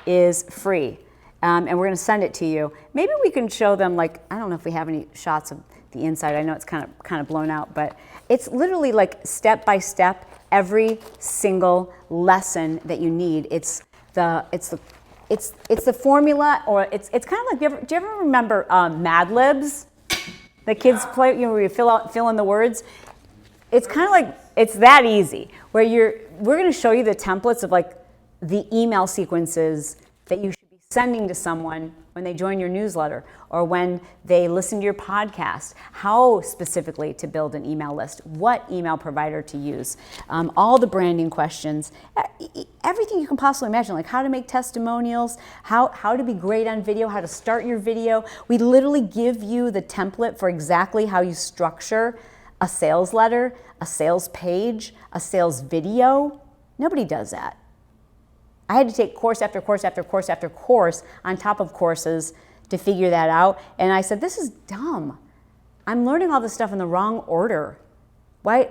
is free. and we're going to send it to you. Maybe we can show them, like, I don't know if we have any shots of the inside. I know it's kind of blown out, but it's literally like step by step, every single lesson that you need. It's the formula, or it's kind of like, do you ever remember Mad Libs? The kids play, where you fill in the words. It's kind of like, it's that easy, where we're going to show you the templates of like the email sequences that you should be sending to someone when they join your newsletter or when they listen to your podcast, how specifically to build an email list, what email provider to use, all the branding questions, everything you can possibly imagine, like how to make testimonials, how to be great on video, how to start your video. We literally give you the template for exactly how you structure a sales letter, a sales page, a sales video. Nobody does that. I had to take course after course after course after course on top of courses to figure that out. And I said, this is dumb. I'm learning all this stuff in the wrong order. Why?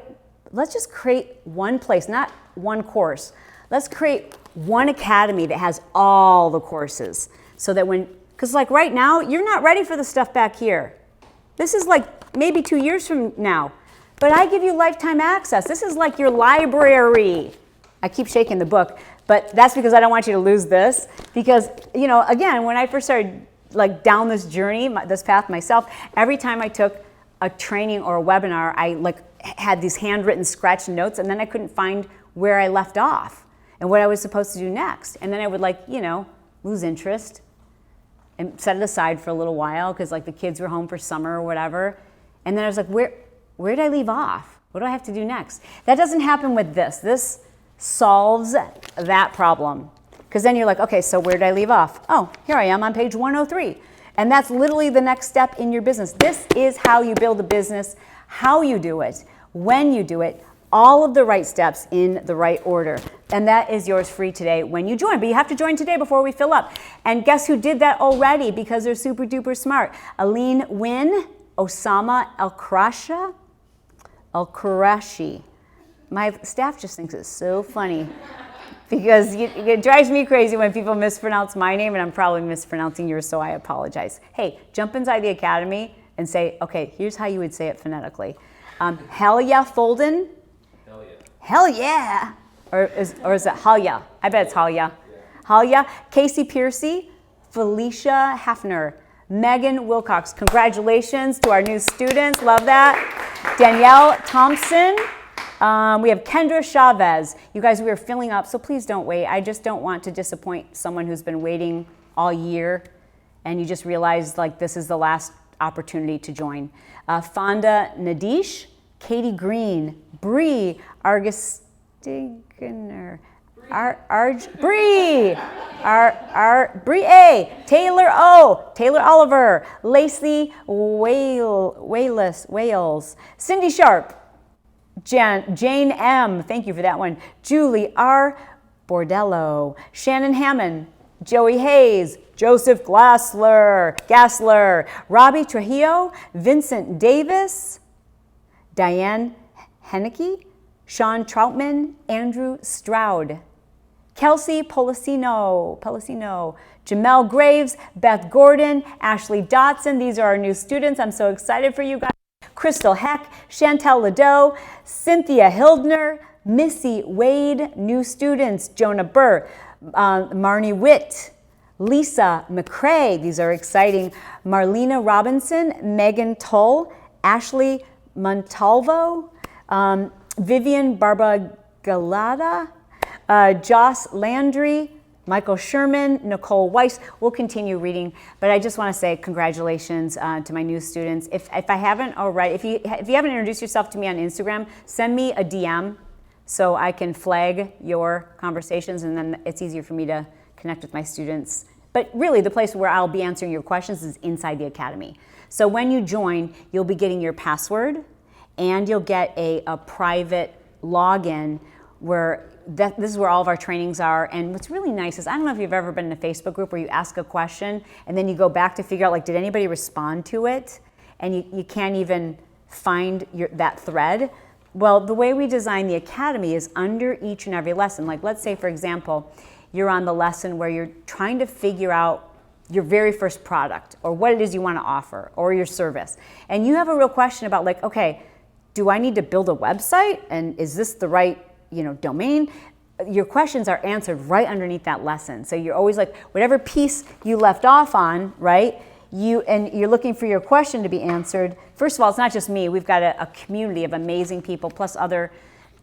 Let's just create one place, not one course. Let's create one academy that has all the courses so that because like right now, you're not ready for the stuff back here. This is like maybe 2 years from now. But I give you lifetime access. This is like your library. I keep shaking the book, but that's because I don't want you to lose this. Because, again, when I first started like down this journey, this path myself, every time I took a training or a webinar, I like had these handwritten scratch notes, and then I couldn't find where I left off and what I was supposed to do next. And then I would lose interest and set it aside for a little while because like the kids were home for summer or whatever. And then I was like, where did I leave off? What do I have to do next? That doesn't happen with this. This solves that problem. Because then you're like, okay, so where did I leave off? Oh, here I am on page 103. And that's literally the next step in your business. This is how you build a business, how you do it, when you do it, all of the right steps in the right order. And that is yours free today when you join. But you have to join today before we fill up. And guess who did that already because they're super duper smart? Aline Wynn, Osama Al-Qurashi. My staff just thinks it's so funny because it drives me crazy when people mispronounce my name, and I'm probably mispronouncing yours, so I apologize. Hey, jump inside the academy and say, okay, here's how you would say it phonetically. Helia Folden? Hell yeah. Hell yeah. Or is it Halia? I bet it's Halia. Halia. Casey Piercy, Felicia Hafner, Megan Wilcox. Congratulations to our new students. Love that. Danielle Thompson. We have Kendra Chavez. You guys, we are filling up, so please don't wait. I just don't want to disappoint someone who's been waiting all year and you just realize like this is the last opportunity to join. Fonda Nadish, Katie Green, Bree Argestigner, Bree A, Taylor O, Taylor Oliver, Lacey Wales, Cindy Sharp, Jane M, thank you for that one, Julie R. Bordello, Shannon Hammond, Joey Hayes, Joseph Gassler, Robbie Trujillo, Vincent Davis, Diane Henneke, Sean Troutman, Andrew Stroud, Kelsey Policino, Jamel Graves, Beth Gordon, Ashley Dotson. These are our new students. I'm so excited for you guys. Crystal Heck, Chantel Ladeau, Cynthia Hildner, Missy Wade, new students, Jonah Burr, Marnie Witt, Lisa McCrae, these are exciting, Marlena Robinson, Megan Tull, Ashley Montalvo, Vivian Barbagalada, Joss Landry, Michael Sherman, Nicole Weiss. We'll continue reading, but I just want to say congratulations to my new students. If I haven't already, if you haven't introduced yourself to me on Instagram, send me a DM so I can flag your conversations, and then it's easier for me to connect with my students. But really, the place where I'll be answering your questions is inside the academy. So when you join, you'll be getting your password, and you'll get a private login where this is where all of our trainings are. And what's really nice is, I don't know if you've ever been in a Facebook group where you ask a question and then you go back to figure out, like, did anybody respond to it? And you can't even find that thread. Well, the way we design the academy is under each and every lesson. Like, let's say, for example, you're on the lesson where you're trying to figure out your very first product or what it is you want to offer or your service. And you have a real question about like, okay, do I need to build a website? And is this the right, domain? Your questions are answered right underneath that lesson. So you're always like, whatever piece you left off on, right? You're looking for your question to be answered. First of all, it's not just me. We've got a community of amazing people, plus other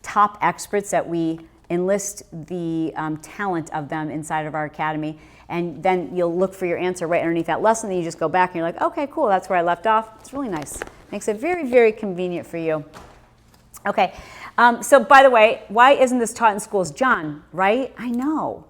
top experts that we enlist the talent of them inside of our academy. And then you'll look for your answer right underneath that lesson. Then you just go back and you're like, okay, cool, that's where I left off. It's really nice. Makes it very, very convenient for you. Okay, so by the way, why isn't this taught in schools? John, right? I know.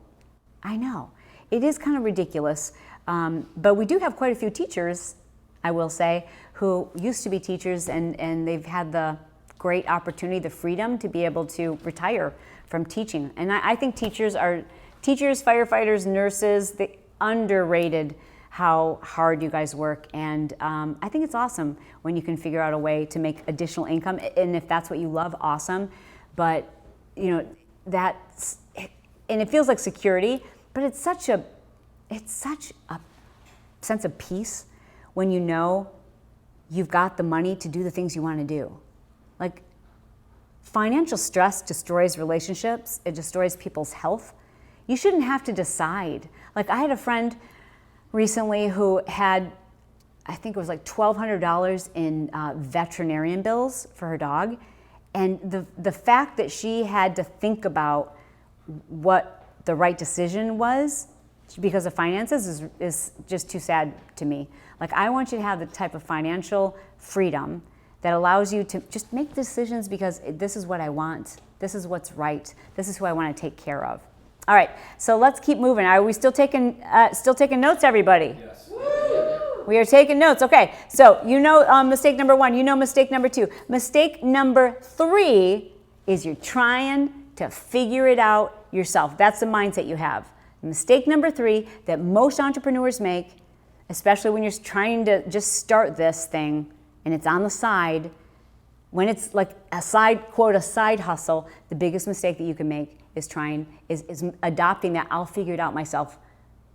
It is kind of ridiculous. But we do have quite a few teachers, I will say, who used to be teachers and they've had the great opportunity, the freedom to be able to retire from teaching. And I think teachers, firefighters, nurses, they underrated how hard you guys work. And I think it's awesome when you can figure out a way to make additional income. And if that's what you love, awesome. But, and it feels like security, but it's such a sense of peace when you know you've got the money to do the things you want to do. Like, financial stress destroys relationships. It destroys people's health. You shouldn't have to decide. Like, I had a friend recently who had, I think it was like $1,200 in veterinarian bills for her dog. And the fact that she had to think about what the right decision was because of finances is just too sad to me. Like, I want you to have the type of financial freedom that allows you to just make decisions because this is what I want. This is what's right. This is who I want to take care of. All right, so let's keep moving. Are we still taking notes, everybody? Yes. We are taking notes. Okay, so mistake number 1. You know mistake number 2. Mistake number 3 is you're trying to figure it out yourself. That's the mindset you have. Mistake number 3 that most entrepreneurs make, especially when you're trying to just start this thing and it's on the side, when it's like a side hustle, the biggest mistake that you can make is adopting that I'll figure it out myself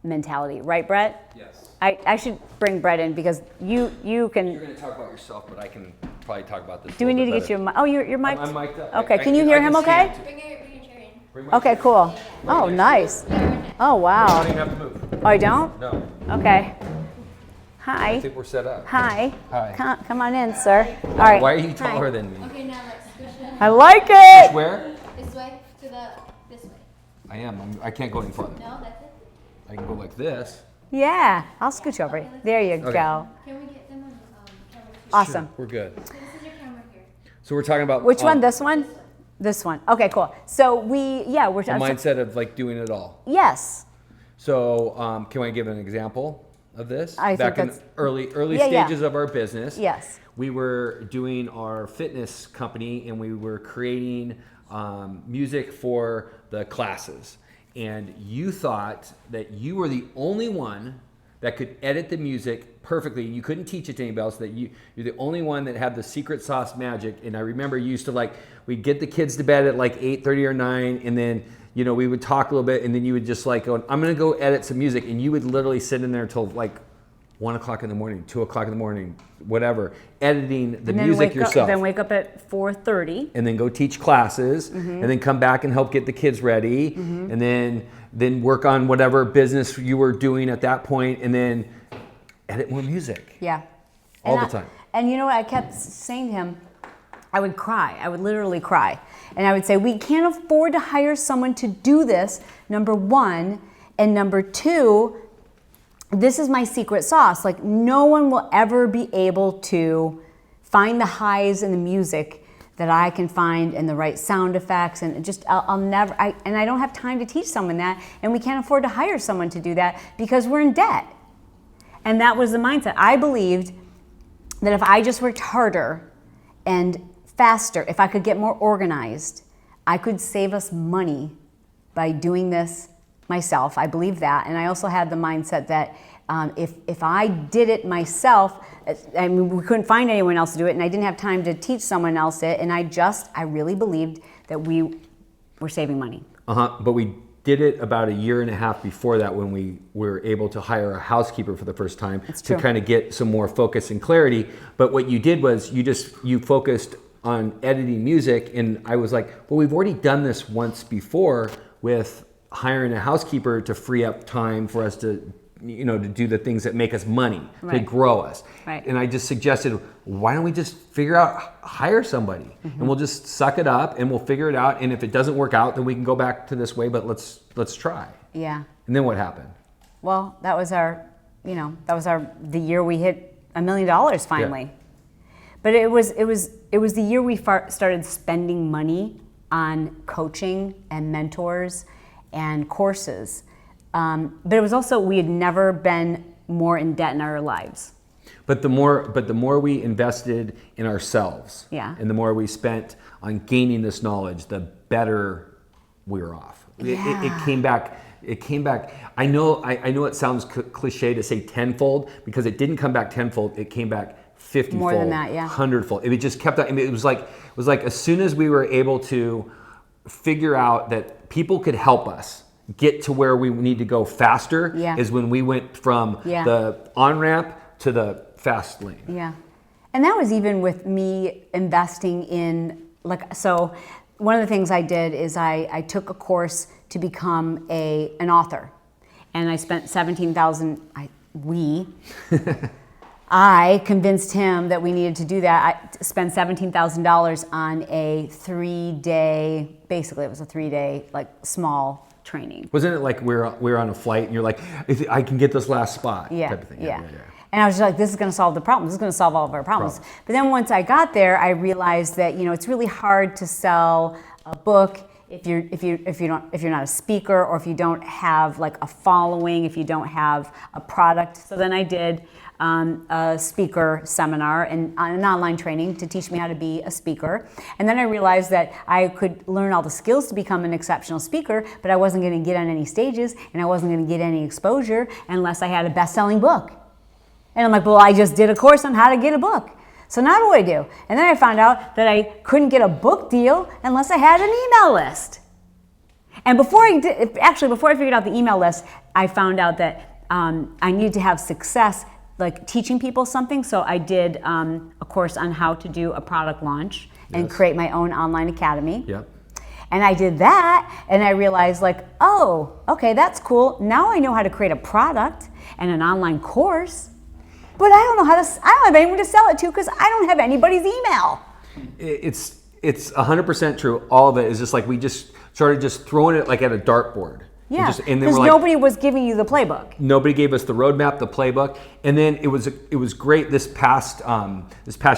mentality. Right, Brett? Yes. I should bring Brett in because you can. You're going to talk about yourself, but I can probably talk about this. Do we need to get you a mic? Oh, you're mic'd? I'm mic'd up. Okay, can you hear him okay? Bring your chair in. Bring my Okay, chair. cool. Oh, nice. Oh, I wow. don't even have to move. Oh, you don't? No. Okay. I Hi. think we're set up. Hi. Hi. Come on in, sir. All right. Why are you taller than me? Okay, now let's switch it. I like it. Where? This way to this way. I am. I can't go any farther. No, that's it. I can go like this. Yeah, I'll scooch over. There you Okay. go. Can we get them on camera too? Awesome. We're good. So this is your camera here. So we're talking about Which one? This one? This one. Okay, cool. So we're the mindset of like doing it all. Yes. So can I give an example of this? I think Back in that's- early Yeah, yeah. stages of our business. Yes. We were doing our fitness company and we were creating music for the classes. And you thought that you were the only one that could edit the music perfectly. You couldn't teach it to anybody else. That you're the only one that had the secret sauce magic. And I remember you used to we'd get the kids to bed at like 8:30 or 9, and then we would talk a little bit, and then you would just go, I'm gonna go edit some music, and you would literally sit in there until like 1 o'clock in the morning, 2 o'clock in the morning, whatever, editing the music yourself. Then wake up at 4:30. And then go teach classes, and then come back and help get the kids ready, and then work on whatever business you were doing at that point, and then edit more music. Yeah. All And the time. And you know what I kept saying to him? I would cry. I would literally cry. And I would say, we can't afford to hire someone to do this, number 1. And number 2, this is my secret sauce. Like, no one will ever be able to find the highs in the music that I can find and the right sound effects, and just I'll never. I don't have time to teach someone that, and we can't afford to hire someone to do that because we're in debt. And that was the mindset. I believed that if I just worked harder and faster, if I could get more organized, I could save us money by doing this myself. I believe that. And I also had the mindset that if I did it myself, I mean, we couldn't find anyone else to do it, and I didn't have time to teach someone else it, and I really believed that we were saving money. But we did it about a year and a half before that when we were able to hire a housekeeper for the first time to true. kind of get some more focus and clarity. But what you did was you focused on editing music, and I was like, well, we've already done this once before with hiring a housekeeper to free up time for us to to do the things that make us money, to Right. grow us. Right. And I just suggested, why don't we just hire somebody and we'll just suck it up and we'll figure it out. And if it doesn't work out, then we can go back to this way, but let's try. Yeah. And then what happened? Well, that was the year we hit $1 million finally. Yeah. But it was the year we started spending money on coaching and mentors and courses. But it was also, we had never been more in debt in our lives. But the more we invested in ourselves, Yeah. and the more we spent on gaining this knowledge, the better we were off. Yeah. It came back. I know it sounds cliche to say tenfold, because it didn't come back tenfold. It came back 50-fold, More than that, yeah. 100-fold. It just kept. I mean, it was like as soon as we were able to figure out that people could help us get to where we need to go faster, Yeah. is when we went from Yeah. the on-ramp to the fast lane. Yeah. And that was even with me investing in, so one of the things I did is I took a course to become an author. And I spent $17,000, I convinced him that we needed to do that. I spent $17,000 on a 3-day, basically it was a 3-day, small training. Wasn't it like we're on a flight and you're like, I can get this last spot, Yeah, type of thing? yeah. And I was just like, this is going to solve the problem. This is going to solve all of our problems. But then once I got there, I realized that it's really hard to sell a book if you're not a speaker, or if you don't have a following, if you don't have a product. So then I did a speaker seminar and an online training to teach me how to be a speaker. And then I realized that I could learn all the skills to become an exceptional speaker, but I wasn't going to get on any stages and I wasn't going to get any exposure unless I had a best-selling book. And I'm like, well, I just did a course on how to get a book. So now what do I do? And then I found out that I couldn't get a book deal unless I had an email list. And before I figured out the email list, I found out that I needed to have success teaching people something. So I did a course on how to do a product launch and create my own online academy. Yep. And I did that, and I realized oh, okay, that's cool. Now I know how to create a product and an online course, but I don't have anyone to sell it to because I don't have anybody's email. It's 100% true. All of it is just we just started just throwing it at a dartboard. Yeah, and because nobody was giving you the playbook. Nobody gave us the roadmap, the playbook, and then it was great this past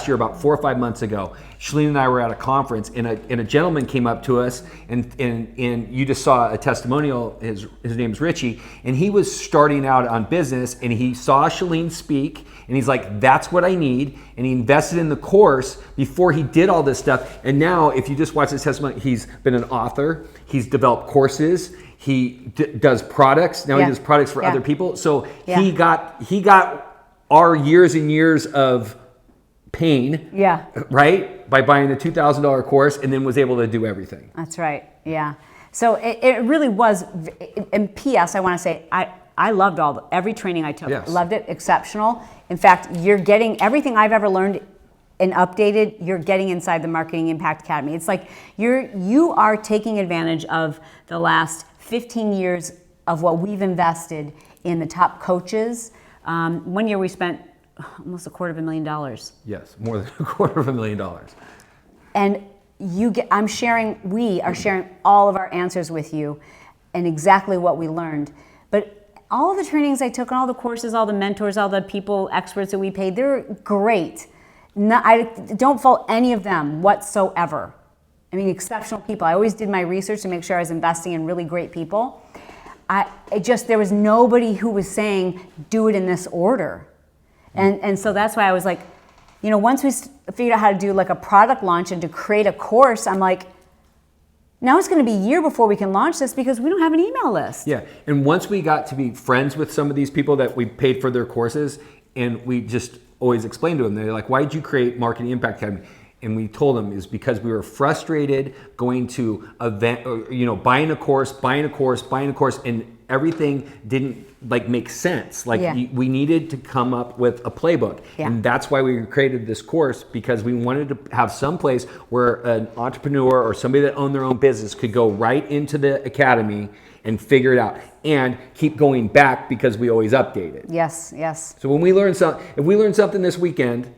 year, about 4 or 5 months ago. Chalene and I were at a conference, and a gentleman came up to us, and you just saw a testimonial. His name's Richie, and he was starting out on business, and he saw Chalene speak, and he's like, "That's what I need," and he invested in the course before he did all this stuff. And now, if you just watch his testimony, he's been an author. He's developed courses. He does products. Now he does products for other people. So he got our years and years of pain, right, by buying a $2,000 course, and then was able to do everything. That's right. Yeah. So it really was. And P.S. I want to say I loved every training I took. Yes. Loved it. Exceptional. In fact, you're getting everything I've ever learned and updated, you're getting inside the Marketing Impact Academy. It's you are taking advantage of the last 15 years of what we've invested in the top coaches. 1 year we spent almost $250,000. Yes, more than $250,000. And we are sharing all of our answers with you and exactly what we learned. But all of the trainings I took and all the courses, all the mentors, all the people, experts that we paid, they're great. I don't fault any of them whatsoever. I mean, exceptional people. I always did my research to make sure I was investing in really great people. There was nobody who was saying, do it in this order. And so that's why I was once we figured out how to do a product launch and to create a course, I'm like, now it's going to be a year before we can launch this because we don't have an email list. Yeah, and once we got to be friends with some of these people that we paid for their courses, and we just always explained to them, they're like, why did you create Marketing Impact Academy? and we told them is because we were frustrated going to event, or, buying a course, and everything didn't like make sense. Like we needed to come up with a playbook, and that's why we created this course, because we wanted to have some place where an entrepreneur or somebody that owned their own business could go right into the academy and figure it out and keep going back, because we always update it. Yes. So when we learn if we learn something this weekend,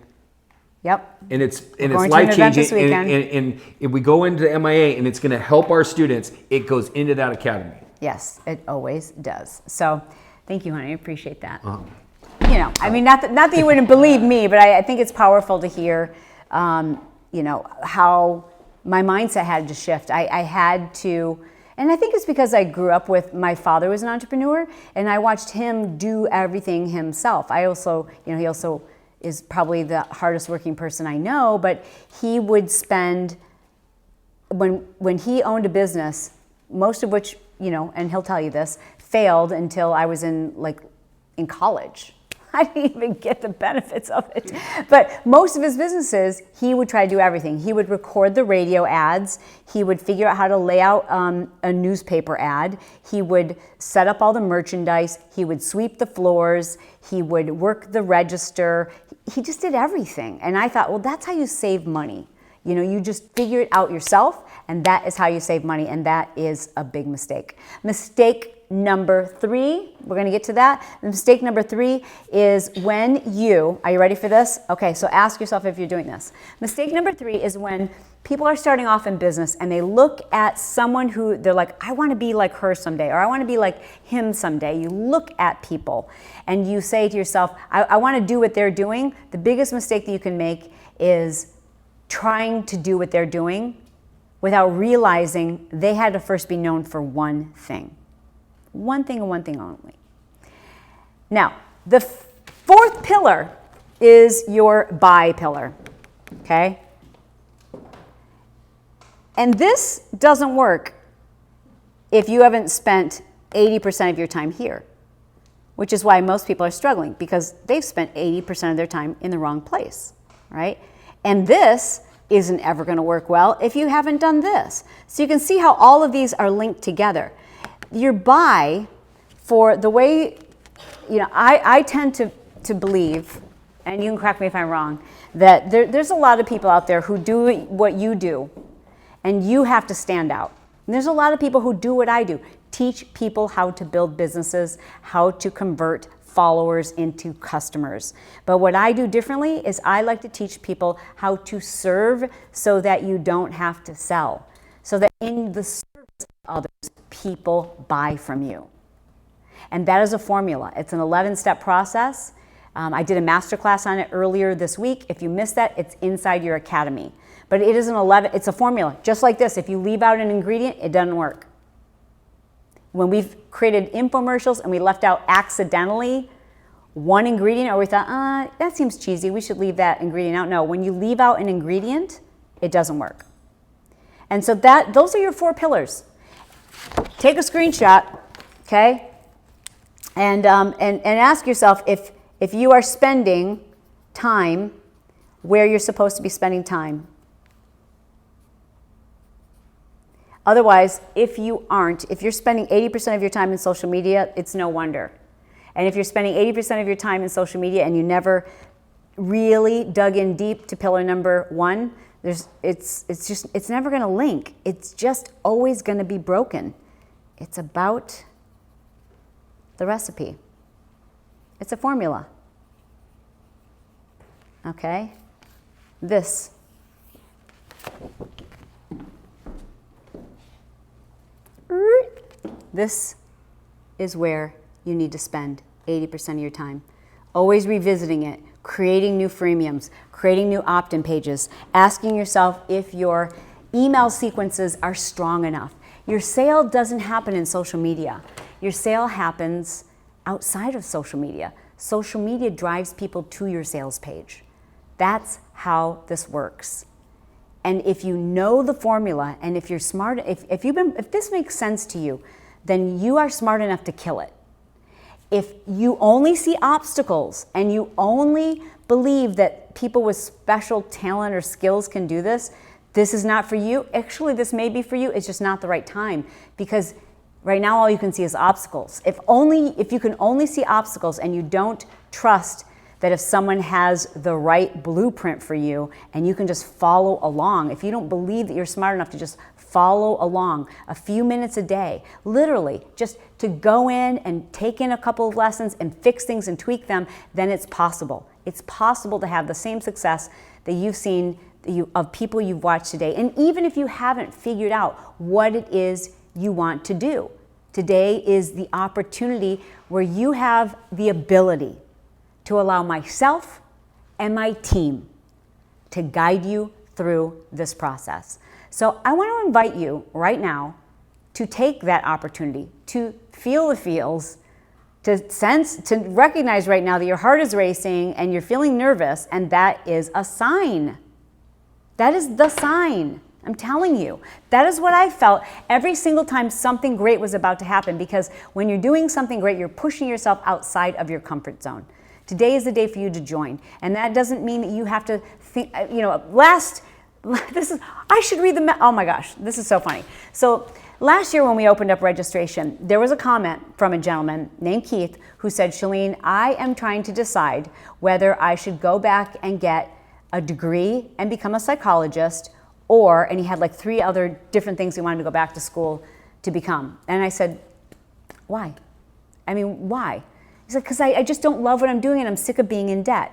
and it's going life to an event this changing, weekend. and if we go into MIA and it's going to help our students, it goes into that academy. Yes, it always does. So thank you, honey. I appreciate that. I mean, not that you wouldn't believe me, but I think it's powerful to hear, how my mindset had to shift. I had to, and I think it's because I grew up with, my father was an entrepreneur, and I watched him do everything himself. I also, he also is probably the hardest working person I know, but he would spend, when he owned a business, most of which, and he'll tell you this, failed until I was in college. I didn't even get the benefits of it. But most of his businesses, he would try to do everything. He would record the radio ads. He would figure out how to lay out a newspaper ad. He would set up all the merchandise. He would sweep the floors. He would work the register. He just did everything. And I thought, well, that's how you save money. You just figure it out yourself, and that is how you save money, and that is a big mistake. Mistake number 3, we're going to get to that. Mistake number 3 is when are you ready for this? Okay, so ask yourself if you're doing this. Mistake number 3 is when people are starting off in business and they look at someone who they're like, I want to be like her someday, or I want to be like him someday. You look at people and you say to yourself, I want to do what they're doing. The biggest mistake that you can make is trying to do what they're doing without realizing they had to first be known for one thing. One thing and one thing only. Now, the 4th pillar is your buy pillar, okay? And this doesn't work if you haven't spent 80% of your time here, which is why most people are struggling, because they've spent 80% of their time in the wrong place, right? And this isn't ever going to work well if you haven't done this. So you can see how all of these are linked together. Your buy, for the way, I tend to believe, and you can correct me if I'm wrong, that there's a lot of people out there who do what you do, and you have to stand out. And there's a lot of people who do what I do, teach people how to build businesses, how to convert followers into customers. But what I do differently is I like to teach people how to serve so that you don't have to sell, so that in the service of others, people buy from you. And that is a formula. It's an 11-step process. I did a masterclass on it earlier this week. If you missed that, it's inside your academy. But it is it's a formula, just like this. If you leave out an ingredient, it doesn't work. When we've created infomercials and we left out accidentally one ingredient, or we thought, that seems cheesy, we should leave that ingredient out. No, when you leave out an ingredient, it doesn't work. And so those are your 4 pillars. Take a screenshot, okay? And ask yourself if you are spending time where you're supposed to be spending time. Otherwise, if you're spending 80% of your time in social media, it's no wonder. And if you're spending 80% of your time in social media and you never really dug in deep to pillar number 1, it's never going to link. It's just always going to be broken. It's about the recipe. It's a formula. Okay? This. This is where you need to spend 80% of your time. Always revisiting it, creating new freemiums, creating new opt-in pages, asking yourself if your email sequences are strong enough. Your sale doesn't happen in social media. Your sale happens outside of social media. Social media drives people to your sales page. That's how this works. And if you know the formula, and if you're smart, if this makes sense to you, then you are smart enough to kill it. If you only see obstacles and you only believe that people with special talent or skills can do this. This is not for you. Actually, this may be for you. It's just not the right time, because right now all you can see is obstacles. If you can only see obstacles and you don't trust that if someone has the right blueprint for you and you can just follow along, if you don't believe that you're smart enough to just follow along a few minutes a day, literally just to go in and take in a couple of lessons and fix things and tweak them, then it's possible. It's possible to have the same success that you've seen of people you've watched today. And even if you haven't figured out what it is you want to do, today is the opportunity where you have the ability to allow myself and my team to guide you through this process. So I want to invite you right now to take that opportunity, to feel the feels, to sense, to recognize right now that your heart is racing and you're feeling nervous, and that is a sign. That is the sign. I'm telling you, that is what I felt every single time something great was about to happen, because when you're doing something great, you're pushing yourself outside of your comfort zone. Today is the day for you to join. And that doesn't mean that you have to think, I should read oh my gosh, this is so funny. So last year when we opened up registration, there was a comment from a gentleman named Keith who said, Chalene, I am trying to decide whether I should go back and get a degree and become a psychologist, and he had like 3 other different things he wanted to go back to school to become. And I said, why? I mean, why? He said, because I just don't love what I'm doing and I'm sick of being in debt.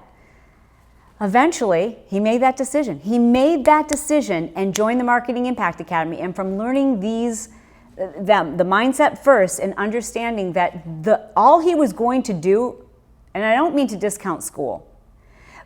Eventually, he made that decision. He made that decision and joined the Marketing Impact Academy. And from learning the mindset first and understanding that all he was going to do, and I don't mean to discount school,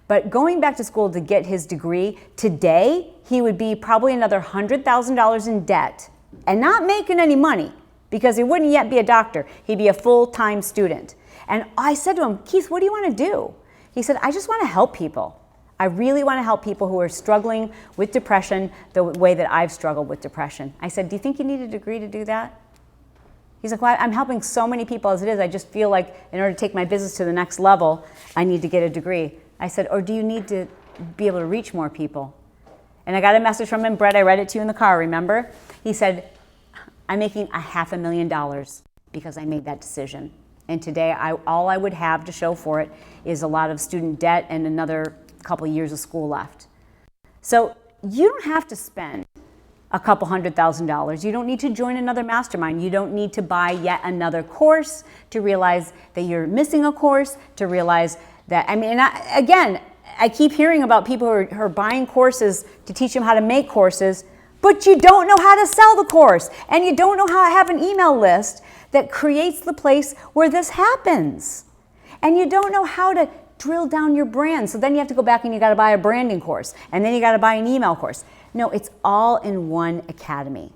but going back to school to get his degree, today he would be probably another $100,000 in debt and not making any money, because he wouldn't yet be a doctor. He'd be a full-time student. And I said to him, Keith, what do you want to do? He said, I just want to help people. I really want to help people who are struggling with depression the way that I've struggled with depression. I said, do you think you need a degree to do that? He's like, well, I'm helping so many people as it is. I just feel like in order to take my business to the next level, I need to get a degree. I said, or do you need to be able to reach more people? And I got a message from him, Brett, I read it to you in the car, remember? He said, I'm making $500,000 because I made that decision. And today, all I would have to show for it is a lot of student debt and another couple years of school left. So you don't have to spend a couple $100,000. You don't need to join another mastermind. You don't need to buy yet another course to realize that you're missing a course, to realize that, I keep hearing about people who are buying courses to teach them how to make courses, but you don't know how to sell the course, and you don't know how to have an email list that creates the place where this happens. And you don't know how to drill down your brand. So then you have to go back and you got to buy a branding course, and then you got to buy an email course. No, it's all in one academy.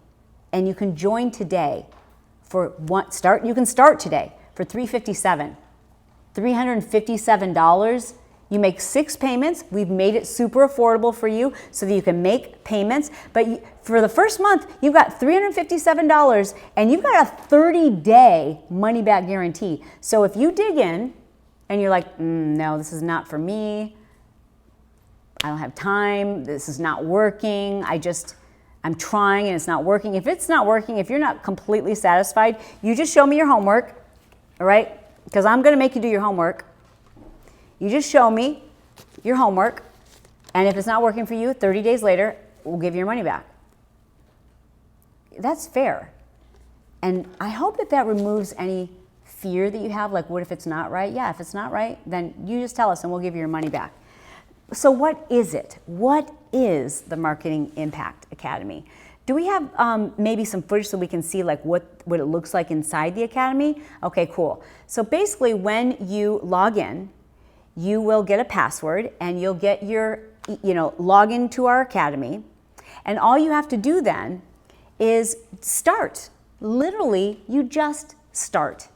And you can join today you can start today for $357. You make 6 payments. We've made it super affordable for you so that you can make payments. But for the first month, you've got $357 and you've got a 30-day money-back guarantee. So if you dig in and you're like, no, this is not for me. I don't have time. This is not working. I'm trying and it's not working. If it's not working, if you're not completely satisfied, you just show me your homework, all right? Because I'm going to make you do your homework. You just show me your homework, and if it's not working for you, 30 days later, we'll give you your money back. That's fair. And I hope that removes any fear that you have, like, what if it's not right? Yeah, if it's not right, then you just tell us and we'll give you your money back. So what is it? What is the Marketing Impact Academy? Do we have maybe some footage so we can see like what it looks like inside the academy? Okay, cool. So basically when you log in, you will get a password and you'll get your, log into our academy. And all you have to do then is start. Literally, you just start.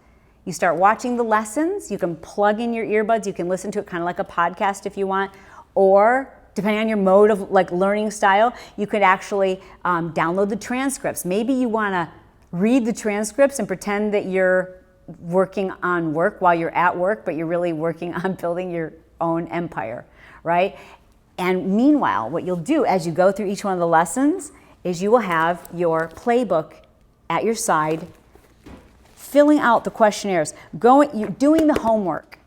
You start watching the lessons. You can plug in your earbuds. You can listen to it kind of like a podcast if you want. Or depending on your mode of like learning style, you could actually download the transcripts. Maybe you want to read the transcripts and pretend that you're working on work while you're at work, but you're really working on building your own empire, right? And meanwhile, what you'll do as you go through each one of the lessons is you will have your playbook at your side, filling out the questionnaires, you're doing the homework,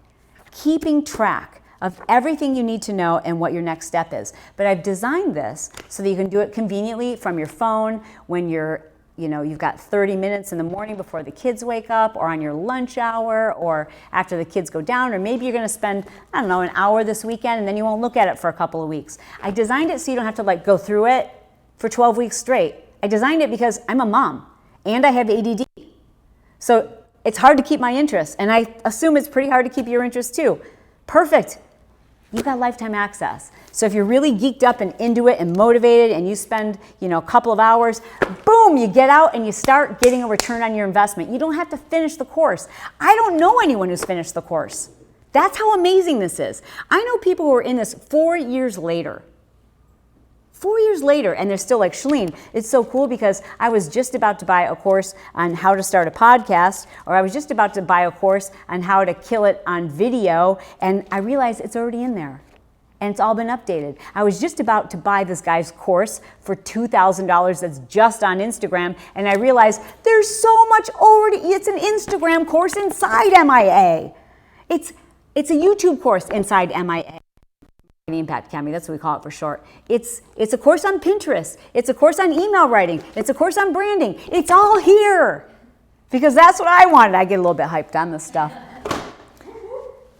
keeping track of everything you need to know and what your next step is. But I've designed this so that you can do it conveniently from your phone when you've got 30 minutes in the morning before the kids wake up, or on your lunch hour, or after the kids go down, or maybe you're gonna spend, I don't know, an hour this weekend and then you won't look at it for a couple of weeks. I designed it so you don't have to go through it for 12 weeks straight. I designed it because I'm a mom and I have ADD. So it's hard to keep my interest, and I assume it's pretty hard to keep your interest too. Perfect. You've got lifetime access. So if you're really geeked up and into it and motivated and you spend, a couple of hours, boom, you get out and you start getting a return on your investment. You don't have to finish the course. I don't know anyone who's finished the course. That's how amazing this is. I know people who are in this 4 years later. 4 years later, and they're still like, Chalene, it's so cool because I was just about to buy a course on how to start a podcast, or I was just about to buy a course on how to kill it on video, and I realized it's already in there. And it's all been updated. I was just about to buy this guy's course for $2,000 that's just on Instagram, and I realized there's so much already, it's an Instagram course inside MIA. It's a YouTube course inside MIA. The Impact Academy, that's what we call it for short. It's a course on Pinterest. It's a course on email writing. It's a course on branding. It's all here because that's what I wanted. I get a little bit hyped on this stuff.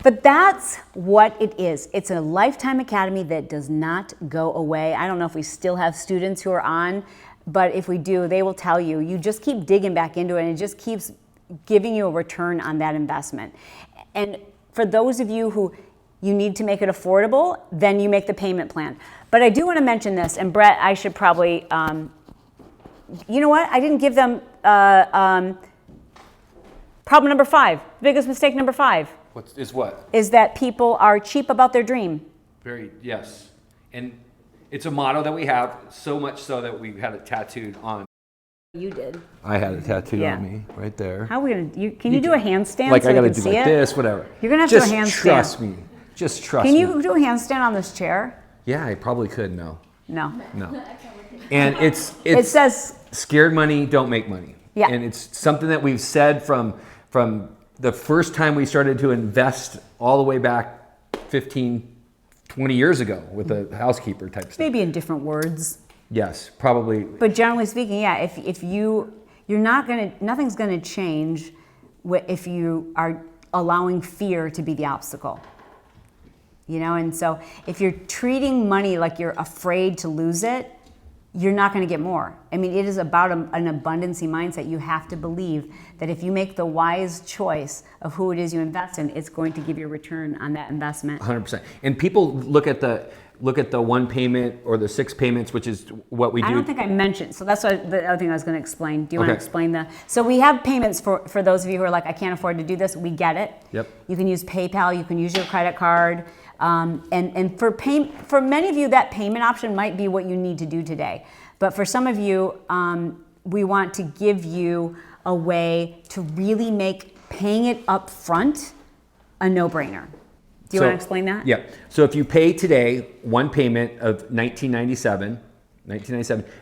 But that's what it is. It's a lifetime academy that does not go away. I don't know if we still have students who are on, but if we do, they will tell you. You just keep digging back into it, and it just keeps giving you a return on that investment. And for those of you who you need to make it affordable, then you make the payment plan. But I do want to mention this, and Brett, I should probably, you know what? I didn't give them problem number 5, biggest mistake number 5. What? Is that people are cheap about their dream. Yes. And it's a motto that we have, so much so that we had it tattooed on. You did. I had it tattooed Yeah. on me right there. How are we gonna, can you do a handstand Like so I we gotta can do see like it? this, whatever. You're gonna have to do a handstand. Just trust me. Just trust Can me. you do a handstand on this chair? Yeah, I probably could. No. No. And It says, scared money don't make money. Yeah. And it's something that we've said from the first time we started to invest all the way back 15, 20 years ago with the housekeeper type stuff. maybe in different words. Yes, probably. But generally speaking, yeah, if you're not gonna, nothing's gonna change if you are allowing fear to be the obstacle. And so if you're treating money like you're afraid to lose it, you're not going to get more. I mean, it is about an abundancy mindset. You have to believe that if you make the wise choice of who it is you invest in, it's going to give you a return on that investment. 100%. And people look at the one payment or the 6 payments, which is what we do. I don't think I mentioned, so that's what the other thing I was going to explain. Do you want to Okay. explain that? So we have payments for those of you who are like, I can't afford to do this. We get it. Yep. You can use PayPal. You can use your credit card. And for many of you, that payment option might be what you need to do today. But for some of you, we want to give you a way to really make paying it up front a no-brainer. Do you want to explain that? Yeah. So if you pay today one payment of $1997,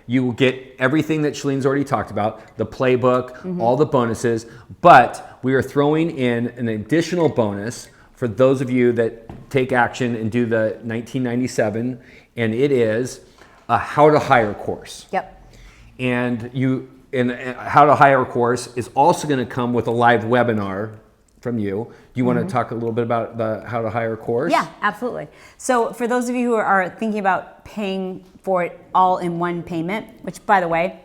you will get everything that Chalene's already talked about, the playbook, all the bonuses, but we are throwing in an additional bonus for those of you that take action and do the 1997, and it is a how to hire course. Yep. And how to hire course is also going to come with a live webinar from you. Do you want to talk a little bit about the how to hire course? Yeah, absolutely. So for those of you who are thinking about paying for it all in one payment, which by the way,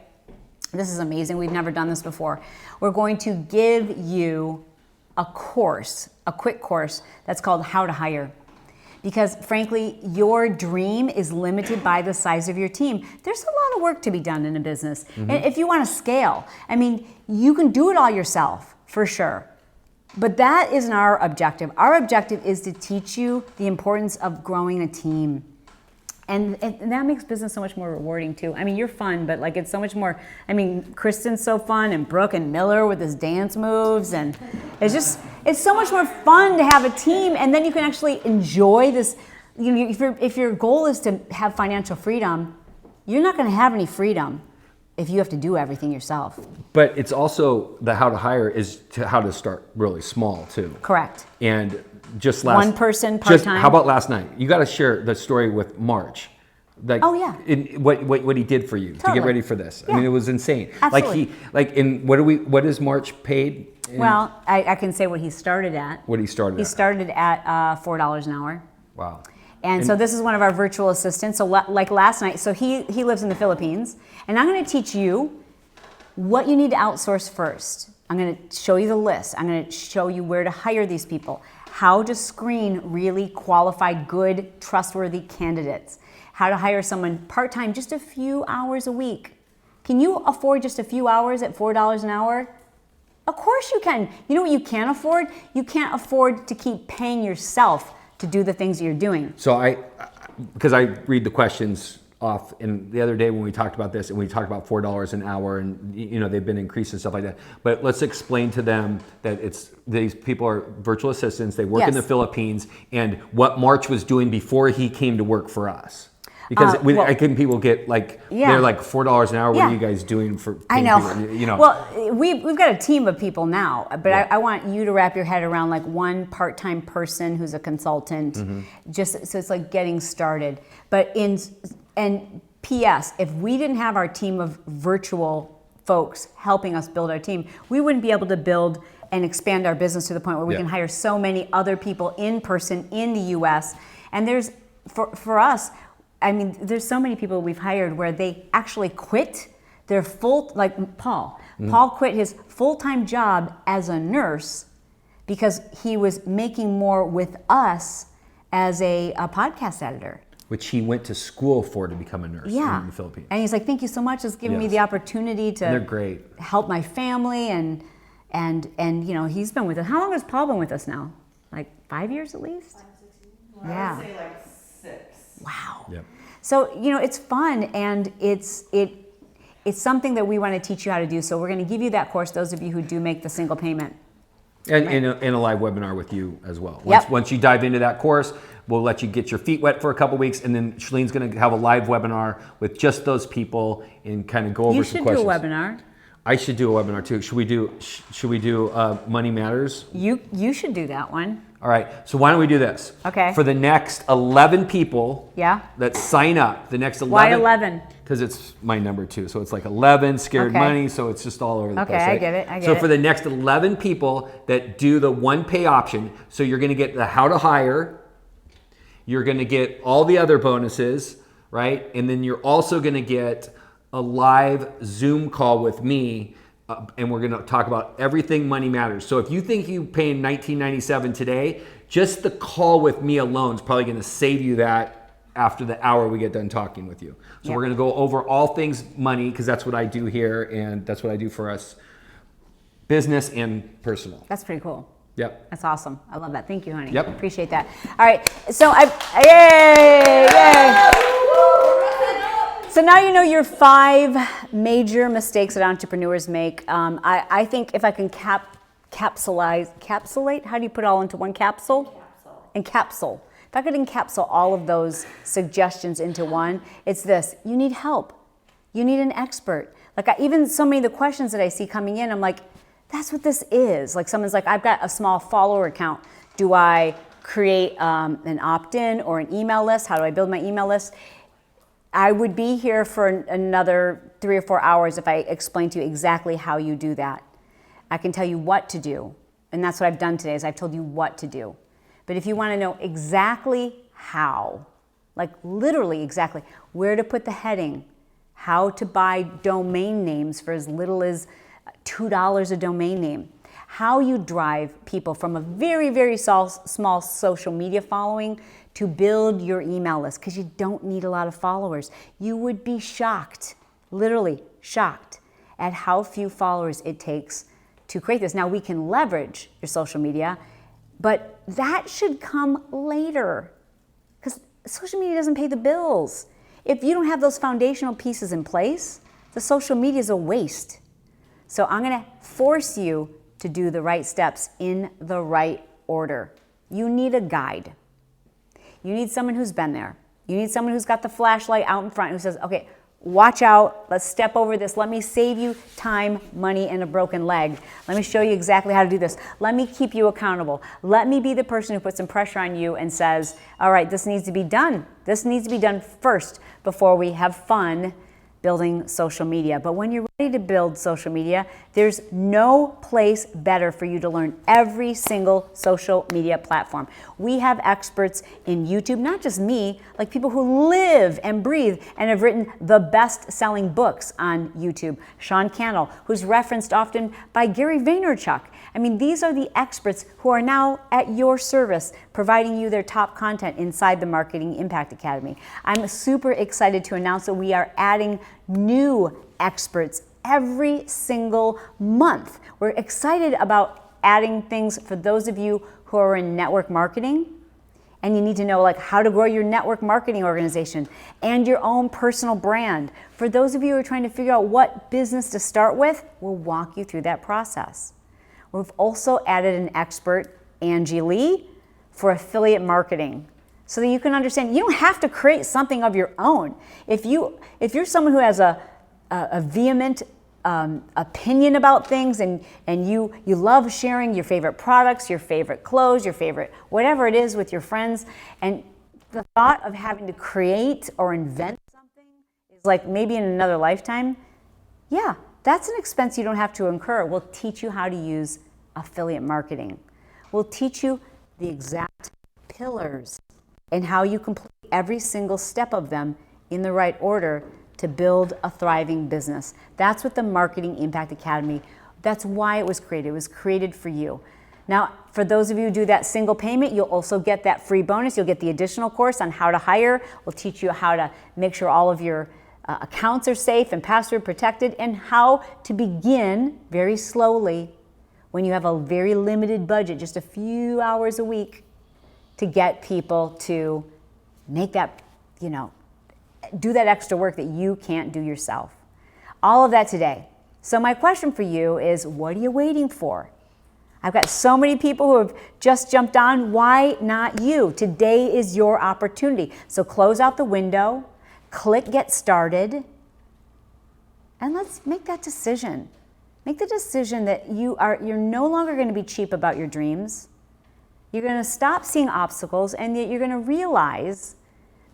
this is amazing. We've never done this before. We're going to give you a course, a quick course that's called How to Hire. Because frankly, your dream is limited by the size of your team. There's a lot of work to be done in a business. And if you want to scale, I mean, you can do it all yourself, for sure. But that isn't our objective. Our objective is to teach you the importance of growing a team. And that makes business so much more rewarding too. I mean, you're fun, but like it's so much more, I mean, Kristen's so fun and Brooke and Miller with his dance moves. And it's so much more fun to have a team. And then you can actually enjoy this if your goal is to have financial freedom, you're not going to have any freedom if you have to do everything yourself. But it's also the how to hire is to how to start really small too. Correct. And just last one person part-time. How about last night? You got to share the story with March. Like, oh yeah. What he did for you to get ready for this. Yeah. I mean, it was insane. Absolutely. What is March paid? Well, I can say what he started at. What he started He at. started at $4 an hour. Wow. And so this is one of our virtual assistants. So like last night, so he lives in the Philippines, and I'm going to teach you what you need to outsource first. I'm going to show you the list. I'm going to show you where to hire these people, how to screen really qualified, good, trustworthy candidates, how to hire someone part-time, just a few hours a week. Can you afford just a few hours at $4 an hour? Of course you can. You know what you can't afford? You can't afford to keep paying yourself to do the things you're doing. So because I read the questions off, and the other day when we talked about this, and we talked about $4 an hour, and they've been increased and stuff like that. But let's explain to them that these people are virtual assistants. They work in the Philippines, and what March was doing before he came to work for us. Because I think people get they're like $4 an hour. What are you guys doing for? I know. People? Well, we've got a team of people now, but I want you to wrap your head around like one part-time person who's a consultant, just so it's like getting started. But and P.S. if we didn't have our team of virtual folks helping us build our team, we wouldn't be able to build and expand our business to the point where we can hire so many other people in person in the U.S. And there's for us. I mean, there's so many people we've hired where they actually quit their like Paul. Paul quit his full-time job as a nurse because he was making more with us as a podcast editor. Which he went to school for to become a nurse in the Philippines. And he's like, thank you so much. It's given me the opportunity to they're great. Help my family and he's been with us. How long has Paul been with us now? Like 5 years at least? 5, 6 years. Yeah. I would say like 6. Wow. Yep. So, it's fun, and it's something that we want to teach you how to do. So we're going to give you that course, those of you who do make the single payment. And a live webinar with you as well. Yep. Once you dive into that course, we'll let you get your feet wet for a couple weeks, and then Chalene's going to have a live webinar with just those people and kind of go over some questions. You should do a webinar. I should do a webinar too. Should we do Money Matters? You should do that one. All right. So why don't we do this? Okay. For the next 11 people that sign up, the next 11. Why 11? Because it's my number too. So it's like 11, scared money. So it's just all over the place. Okay, Right? I get it. So for the next 11 people that do the one pay option, so you're going to get the how to hire, you're going to get all the other bonuses, right? And then you're also going to get a live Zoom call with me. And we're going to talk about everything money matters. So if you think you paying $19.97 today, just the call with me alone is probably going to save you that after the hour we get done talking with you. So we're going to go over all things money because that's what I do here and that's what I do for us, business and personal. That's pretty cool. Yep. That's awesome. I love that. Thank you, honey. Yep. Appreciate that. All right. So yay! So now you know your 5 major mistakes that entrepreneurs make. I think if I can encapsulate, how do you put it all into one capsule? Encapsule. If I could encapsulate all of those suggestions into one, it's this. You need help. You need an expert. Like even so many of the questions that I see coming in, I'm like, that's what this is. Like someone's like, I've got a small follower account. Do I create an opt-in or an email list? How do I build my email list? I would be here for another 3 or 4 hours if I explained to you exactly how you do that. I can tell you what to do, and that's what I've done today is I've told you what to do. But if you want to know exactly how, like literally exactly, where to put the heading, how to buy domain names for as little as $2 a domain name, how you drive people from a very, very small social media following to build your email list, because you don't need a lot of followers. You would be shocked, literally shocked, at how few followers it takes to create this. Now we can leverage your social media, but that should come later, because social media doesn't pay the bills. If you don't have those foundational pieces in place, the social media is a waste. So I'm gonna force you to do the right steps in the right order. You need a guide. You need someone who's been there. You need someone who's got the flashlight out in front who says, okay, watch out, let's step over this. Let me save you time, money, and a broken leg. Let me show you exactly how to do this. Let me keep you accountable. Let me be the person who puts some pressure on you and says, all right, this needs to be done. This needs to be done first before we have fun building social media. But when you're ready to build social media, there's no place better for you to learn every single social media platform. We have experts in YouTube, not just me, like people who live and breathe and have written the best-selling books on YouTube. Sean Cannell, who's referenced often by Gary Vaynerchuk. I mean, these are the experts who are now at your service, providing you their top content inside the Marketing Impact Academy. I'm super excited to announce that we are adding new experts every single month. We're excited about adding things for those of you who are in network marketing and you need to know like how to grow your network marketing organization and your own personal brand. For those of you who are trying to figure out what business to start with, we'll walk you through that process. We've also added an expert, Angie Lee, for affiliate marketing, so that you can understand you don't have to create something of your own. If you're someone who has a vehement opinion about things and you love sharing your favorite products, your favorite clothes, your favorite whatever it is with your friends, and the thought of having to create or invent something is like maybe in another lifetime, yeah, that's an expense you don't have to incur. We'll teach you how to use affiliate marketing. We'll teach you the exact pillars and how you complete every single step of them in the right order to build a thriving business. That's what the Marketing Impact Academy, that's why it was created. It was created for you. Now, for those of you who do that single payment, you'll also get that free bonus. You'll get the additional course on how to hire. We'll teach you how to make sure all of your accounts are safe and password protected, and how to begin very slowly when you have a very limited budget, just a few hours a week, to get people to make that, do that extra work that you can't do yourself. All of that today. So my question for you is, what are you waiting for? I've got so many people who have just jumped on. Why not you? Today is your opportunity. So close out the window, click get started, and let's make that decision. Make the decision that you're no longer going to be cheap about your dreams. You're going to stop seeing obstacles, and that you're going to realize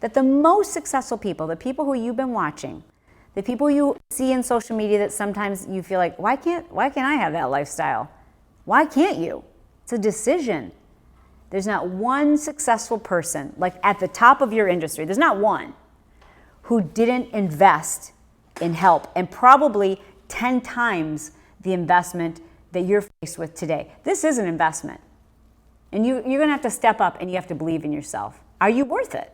that the most successful people, the people who you've been watching, the people you see in social media that sometimes you feel like, why can't I have that lifestyle? Why can't you? It's a decision. There's not one successful person, like at the top of your industry, there's not one who didn't invest in help, and probably 10 times the investment that you're faced with today. This is an investment. And you're going to have to step up, and you have to believe in yourself. Are you worth it?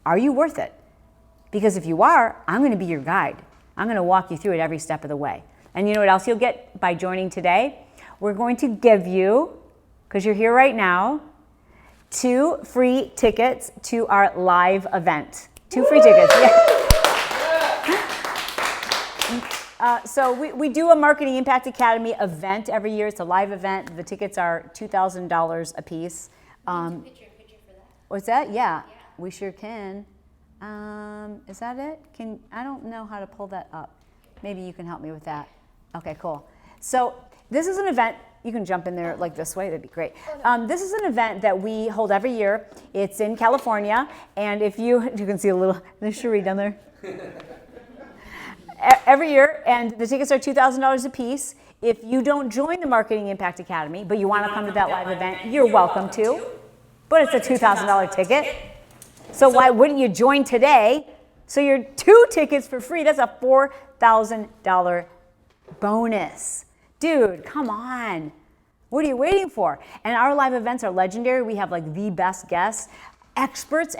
Are you worth it? Because if you are, I'm going to be your guide. I'm going to walk you through it every step of the way. And you know what else you'll get by joining today? We're going to give you, because you're here right now, 2 free tickets to our live event. 2 free tickets. Yeah. So we do a Marketing Impact Academy event every year. It's a live event. The tickets are $2,000 a piece. Picture for that. What's that? Yeah, we sure can. Is that it? I don't know how to pull that up. Maybe you can help me with that. Okay, cool. So this is an event. You can jump in there like this way. That'd be great. This is an event that we hold every year. It's in California, and if you can see a little, there's Cherie down there. Every year, and the tickets are $2,000 a piece. If you don't join the Marketing Impact Academy, but you want to come to that live event, you're welcome to. But it's a $2,000 ticket. So why wouldn't you join today? So you're 2 tickets for free. That's a $4,000 bonus. Dude, come on. What are you waiting for? And our live events are legendary. We have like the best guests. Experts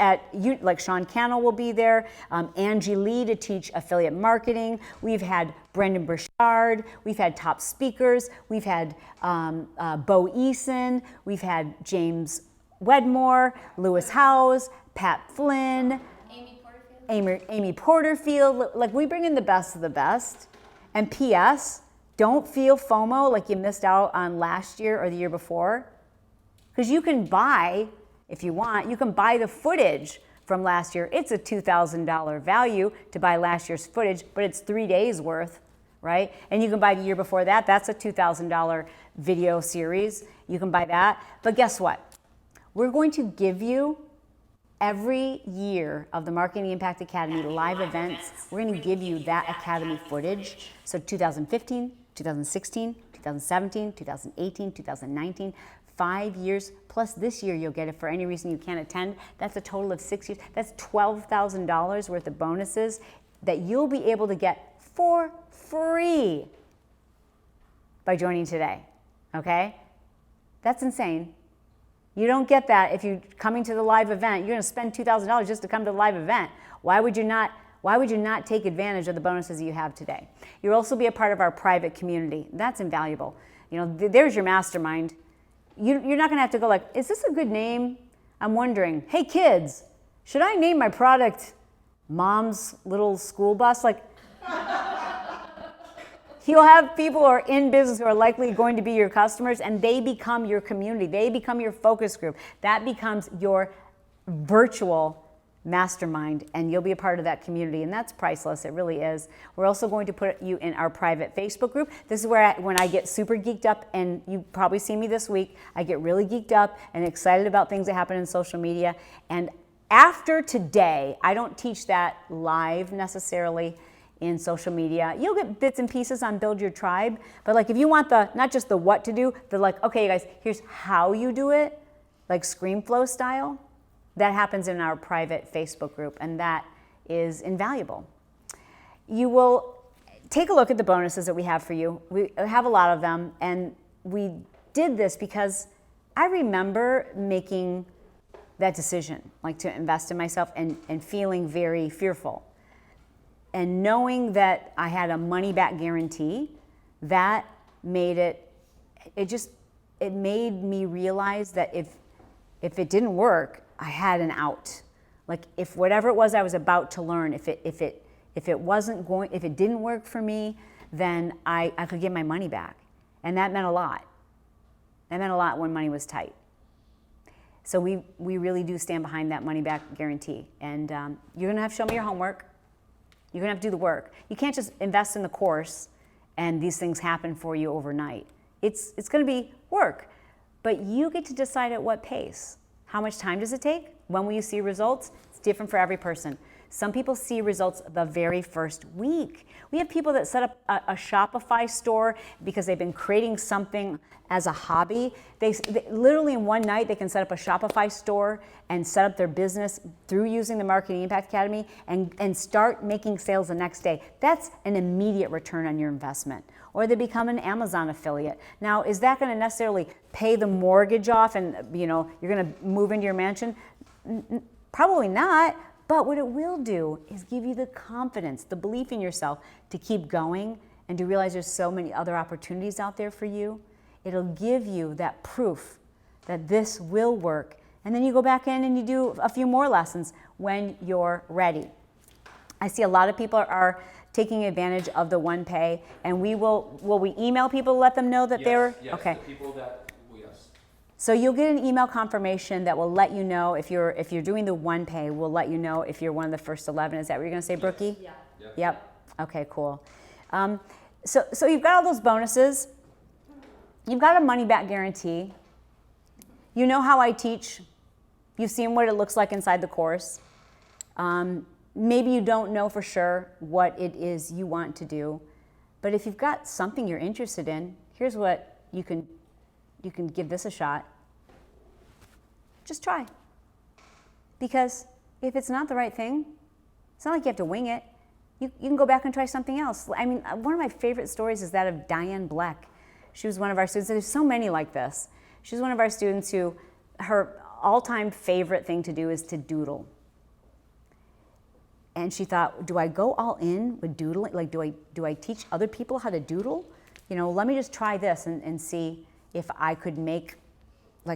like Sean Cannell will be there, Angie Lee to teach affiliate marketing. We've had Brendan Burchard. We've had top speakers. We've had Bo Eason. We've had James Wedmore, Lewis Howes, Pat Flynn, Amy Porterfield. Like, we bring in the best of the best. And P.S., don't feel FOMO like you missed out on last year or the year before, because you can buy If you want, you can buy the footage from last year. It's a $2,000 value to buy last year's footage, but it's 3 days worth, right? And you can buy the year before that. That's a $2,000 video series. You can buy that. But guess what? We're going to give you every year of the Marketing Impact Academy live events. We're going to give you that Academy footage. So 2015, 2016, 2017, 2018, 2019, 5 years, plus this year you'll get it for any reason you can't attend. That's a total of 6 years. That's $12,000 worth of bonuses that you'll be able to get for free by joining today, okay? That's insane. You don't get that if you're coming to the live event. You're going to spend $2,000 just to come to the live event. Why would you not take advantage of the bonuses that you have today? You'll also be a part of our private community. That's invaluable. You know, there's your mastermind. You're not going to have to go like, is this a good name? I'm wondering, hey kids, should I name my product Mom's Little School Bus? Like, you'll have people who are in business who are likely going to be your customers, and they become your community. They become your focus group. That becomes your virtual mastermind, and you'll be a part of that community, and that's priceless. It really is. We're also going to put you in our private Facebook group. This is where when I get super geeked up, and you probably see me this week, I get really geeked up and excited about things that happen in social media. And after today, I don't teach that live necessarily in social media. You'll get bits and pieces on Build Your Tribe, but like if you want the, not just the what to do, the like, okay, you guys, here's how you do it, like ScreamFlow style, that happens in our private Facebook group, and that is invaluable. You will take a look at the bonuses that we have for you. We have a lot of them, and we did this because I remember making that decision, like to invest in myself and feeling very fearful. And knowing that I had a money back guarantee, that made it made me realize that if it didn't work, I had an out. Like if whatever it was I was about to learn, if it didn't work for me, then I could get my money back. And that meant a lot. That meant a lot when money was tight. So we really do stand behind that money back guarantee. And you're gonna have to show me your homework. You're gonna have to do the work. You can't just invest in the course and these things happen for you overnight. It's gonna be work, but you get to decide at what pace. How much time does it take? When will you see results? It's different for every person. Some people see results the very first week. We have people that set up a Shopify store because they've been creating something as a hobby. They literally in one night, they can set up a Shopify store and set up their business through using the Marketing Impact Academy and start making sales the next day. That's an immediate return on your investment. Or they become an Amazon affiliate. Now, is that going to necessarily pay the mortgage off and you're going to move into your mansion? Probably not. But what it will do is give you the confidence, the belief in yourself to keep going and to realize there's so many other opportunities out there for you. It'll give you that proof that this will work. And then you go back in and you do a few more lessons when you're ready. I see a lot of people are taking advantage of the one pay, and will we email people to let them know that they're okay? The people that, yes. So you'll get an email confirmation that will let you know if you're doing the one pay. We'll let you know if you're one of the first 11. Is that what you're going to say, Brookie? Yeah. Yep. Okay, cool. So you've got all those bonuses. You've got a money back guarantee. You know how I teach. You've seen what it looks like inside the course. Maybe you don't know for sure what it is you want to do, but if you've got something you're interested in, here's what you can give this a shot. Just try. Because if it's not the right thing, it's not like you have to wing it. You can go back and try something else. I mean, one of my favorite stories is that of Diane Bleck. She was one of our students, and there's so many like this. She's one of our students who, her all-time favorite thing to do is to doodle. And she thought, do I go all in with doodling? Like, do I teach other people how to doodle? Let me just try this and see if I could make, are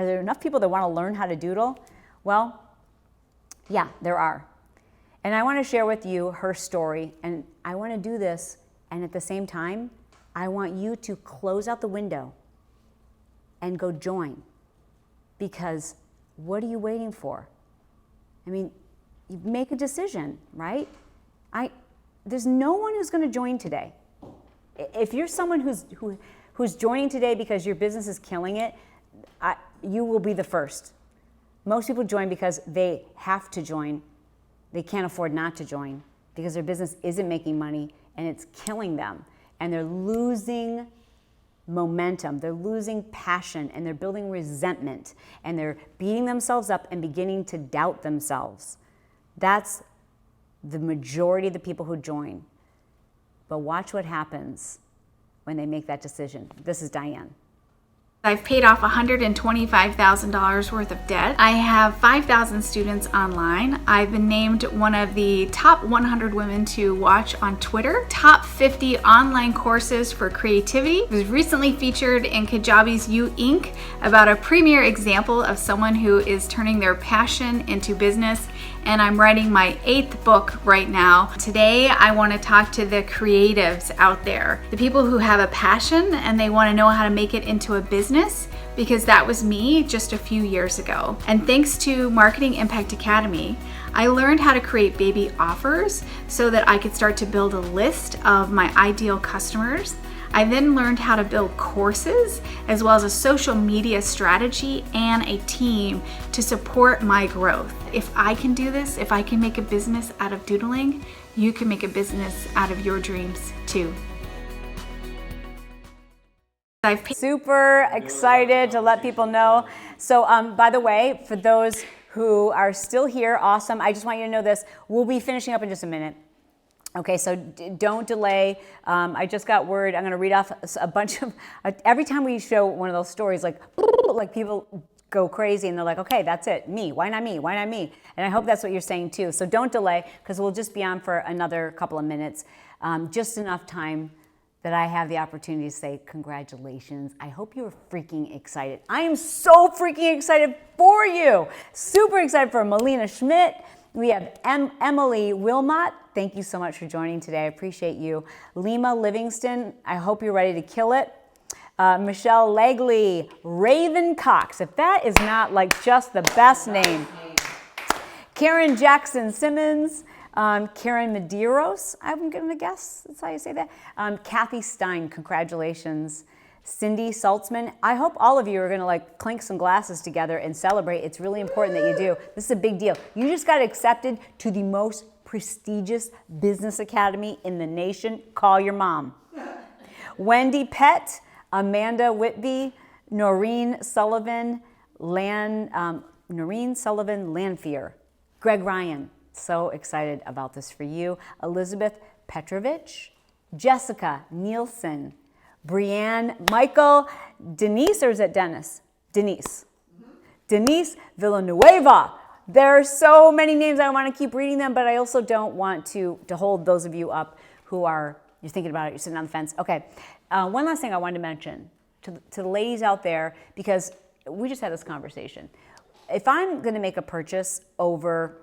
there enough people that want to learn how to doodle? Well, yeah, there are. And I want to share with you her story, and I want to do this, and at the same time, I want you to close out the window and go join, because What are you waiting for? I mean, you make a decision, right? There's no one who's going to join today. If you're someone who's joining today because your business is killing it, you will be the first. Most people join because they have to join. They can't afford not to join because their business isn't making money and it's killing them. And they're losing momentum, they're losing passion, and they're building resentment, and they're beating themselves up and beginning to doubt themselves. That's the majority of the people who join. But watch what happens when they make that decision. This is Diane. I've paid off $125,000 worth of debt. I have 5,000 students online. I've been named one of the top 100 women to watch on Twitter. Top 50 online courses for creativity. I was recently featured in Kajabi's You Inc. about a premier example of someone who is turning their passion into business. And I'm writing my 8th book right now. Today, I want to talk to the creatives out there, the people who have a passion and they want to know how to make it into a business, because that was me just a few years ago. And thanks to Marketing Impact Academy, I learned how to create baby offers so that I could start to build a list of my ideal customers. I then learned how to build courses as well as a social media strategy and a team to support my growth. If I can do this, if I can make a business out of doodling, you can make a business out of your dreams too. Super excited to let people know. So by the way, for those who are still here, awesome. I just want you to know this. We'll be finishing up in just a minute. Okay, so don't delay. I just got word. I'm going to read off a bunch of, every time we show one of those stories, like people go crazy and they're like, okay, that's it. Me. Why not me? Why not me? And I hope that's what you're saying too. So don't delay, because we'll just be on for another couple of minutes. Just enough time that I have the opportunity to say congratulations. I hope you're freaking excited. I am so freaking excited for you. Super excited for Melina Schmidt. We have Emily Wilmot. Thank you so much for joining today. I appreciate you. Lima Livingston, I hope you're ready to kill it. Michelle Legley, Raven Cox, if that is not like just the best name. Karen Jackson Simmons, Karen Medeiros, I'm gonna guess that's how you say that. Kathy Stein, congratulations. Cindy Saltzman, I hope all of you are gonna like clink some glasses together and celebrate. It's really important that you do. This is a big deal. You just got accepted to the most prestigious business academy in the nation. Call your mom. Wendy Pett, Amanda Whitby, Noreen Sullivan Lanfear, Greg Ryan. So excited about this for you. Elizabeth Petrovich, Jessica Nielsen, Brianne, Michael, Denise, or is it Dennis? Denise. Denise Villanueva. There are so many names. I want to keep reading them, but I also don't want to hold those of you up who you're thinking about it, you're sitting on the fence. Okay, one last thing I wanted to mention to the ladies out there, because we just had this conversation. If I'm going to make a purchase over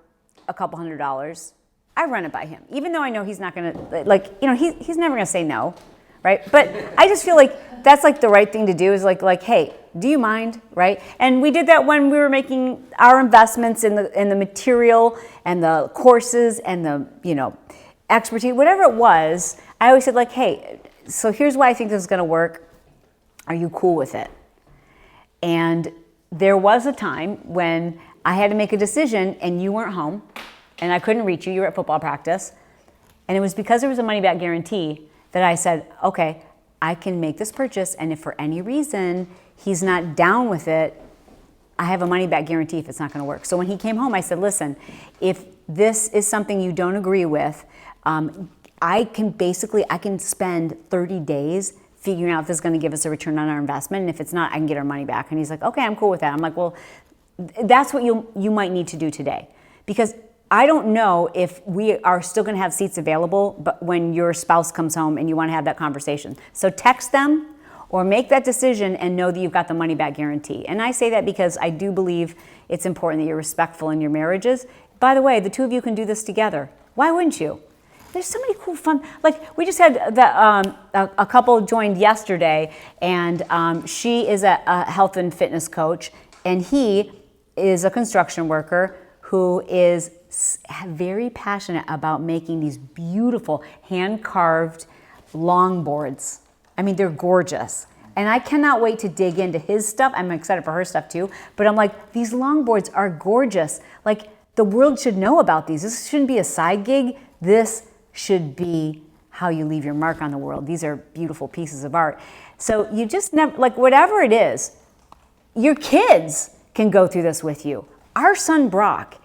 a couple $100, I run it by him, even though I know he's not going to, he's never going to say no. Right? But I just feel like that's like the right thing to do, is like, hey, do you mind? Right? And we did that when we were making our investments in the material and the courses and the, expertise, whatever it was. I always said like, hey, so here's why I think this is going to work. Are you cool with it? And there was a time when I had to make a decision and you weren't home and I couldn't reach you. You were at football practice. And it was because there was a money back guarantee that I said, okay, I can make this purchase, and if for any reason he's not down with it, I have a money back guarantee if it's not gonna work. So when he came home, I said, listen, if this is something you don't agree with, I can spend 30 days figuring out if this is gonna give us a return on our investment, and if it's not, I can get our money back. And he's like, okay, I'm cool with that. I'm like, well, that's what you might need to do today. Because I don't know if we are still going to have seats available, but when your spouse comes home and you want to have that conversation. So text them or make that decision and know that you've got the money back guarantee. And I say that because I do believe it's important that you're respectful in your marriages. By the way, the two of you can do this together. Why wouldn't you? There's so many cool fun, like we just had a couple joined yesterday, and she is a health and fitness coach, and he is a construction worker who is very passionate about making these beautiful hand-carved longboards. I mean, they're gorgeous. And I cannot wait to dig into his stuff. I'm excited for her stuff too. But I'm like, these longboards are gorgeous. Like, the world should know about these. This shouldn't be a side gig. This should be how you leave your mark on the world. These are beautiful pieces of art. So you just never, like, whatever it is, your kids can go through this with you. Our son Brock,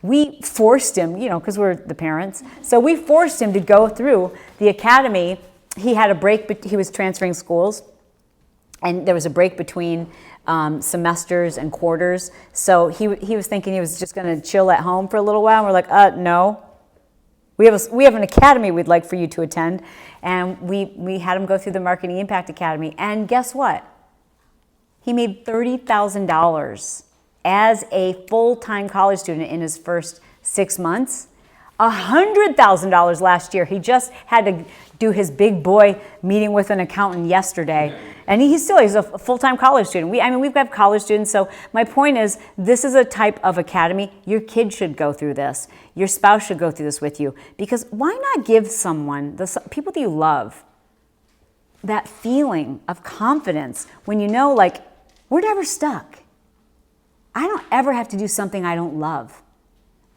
we forced him, you know, because we're the parents, so we forced him to go through the academy. He had a break, but he was transferring schools, and there was a break between semesters and quarters. So he was thinking he was just going to chill at home for a little while. And we're like, no. We have an academy we'd like for you to attend. And we had him go through the Marketing Impact Academy. And guess what? He made $30,000 as a full-time college student in his first 6 months. $100,000 last year. He just had to do his big boy meeting with an accountant yesterday. And he's a full-time college student. We've got college students. So my point is, this is a type of academy. Your kid should go through this. Your spouse should go through this with you. Because why not give someone, the people that you love, that feeling of confidence when you know, like, we're never stuck. I don't ever have to do something I don't love.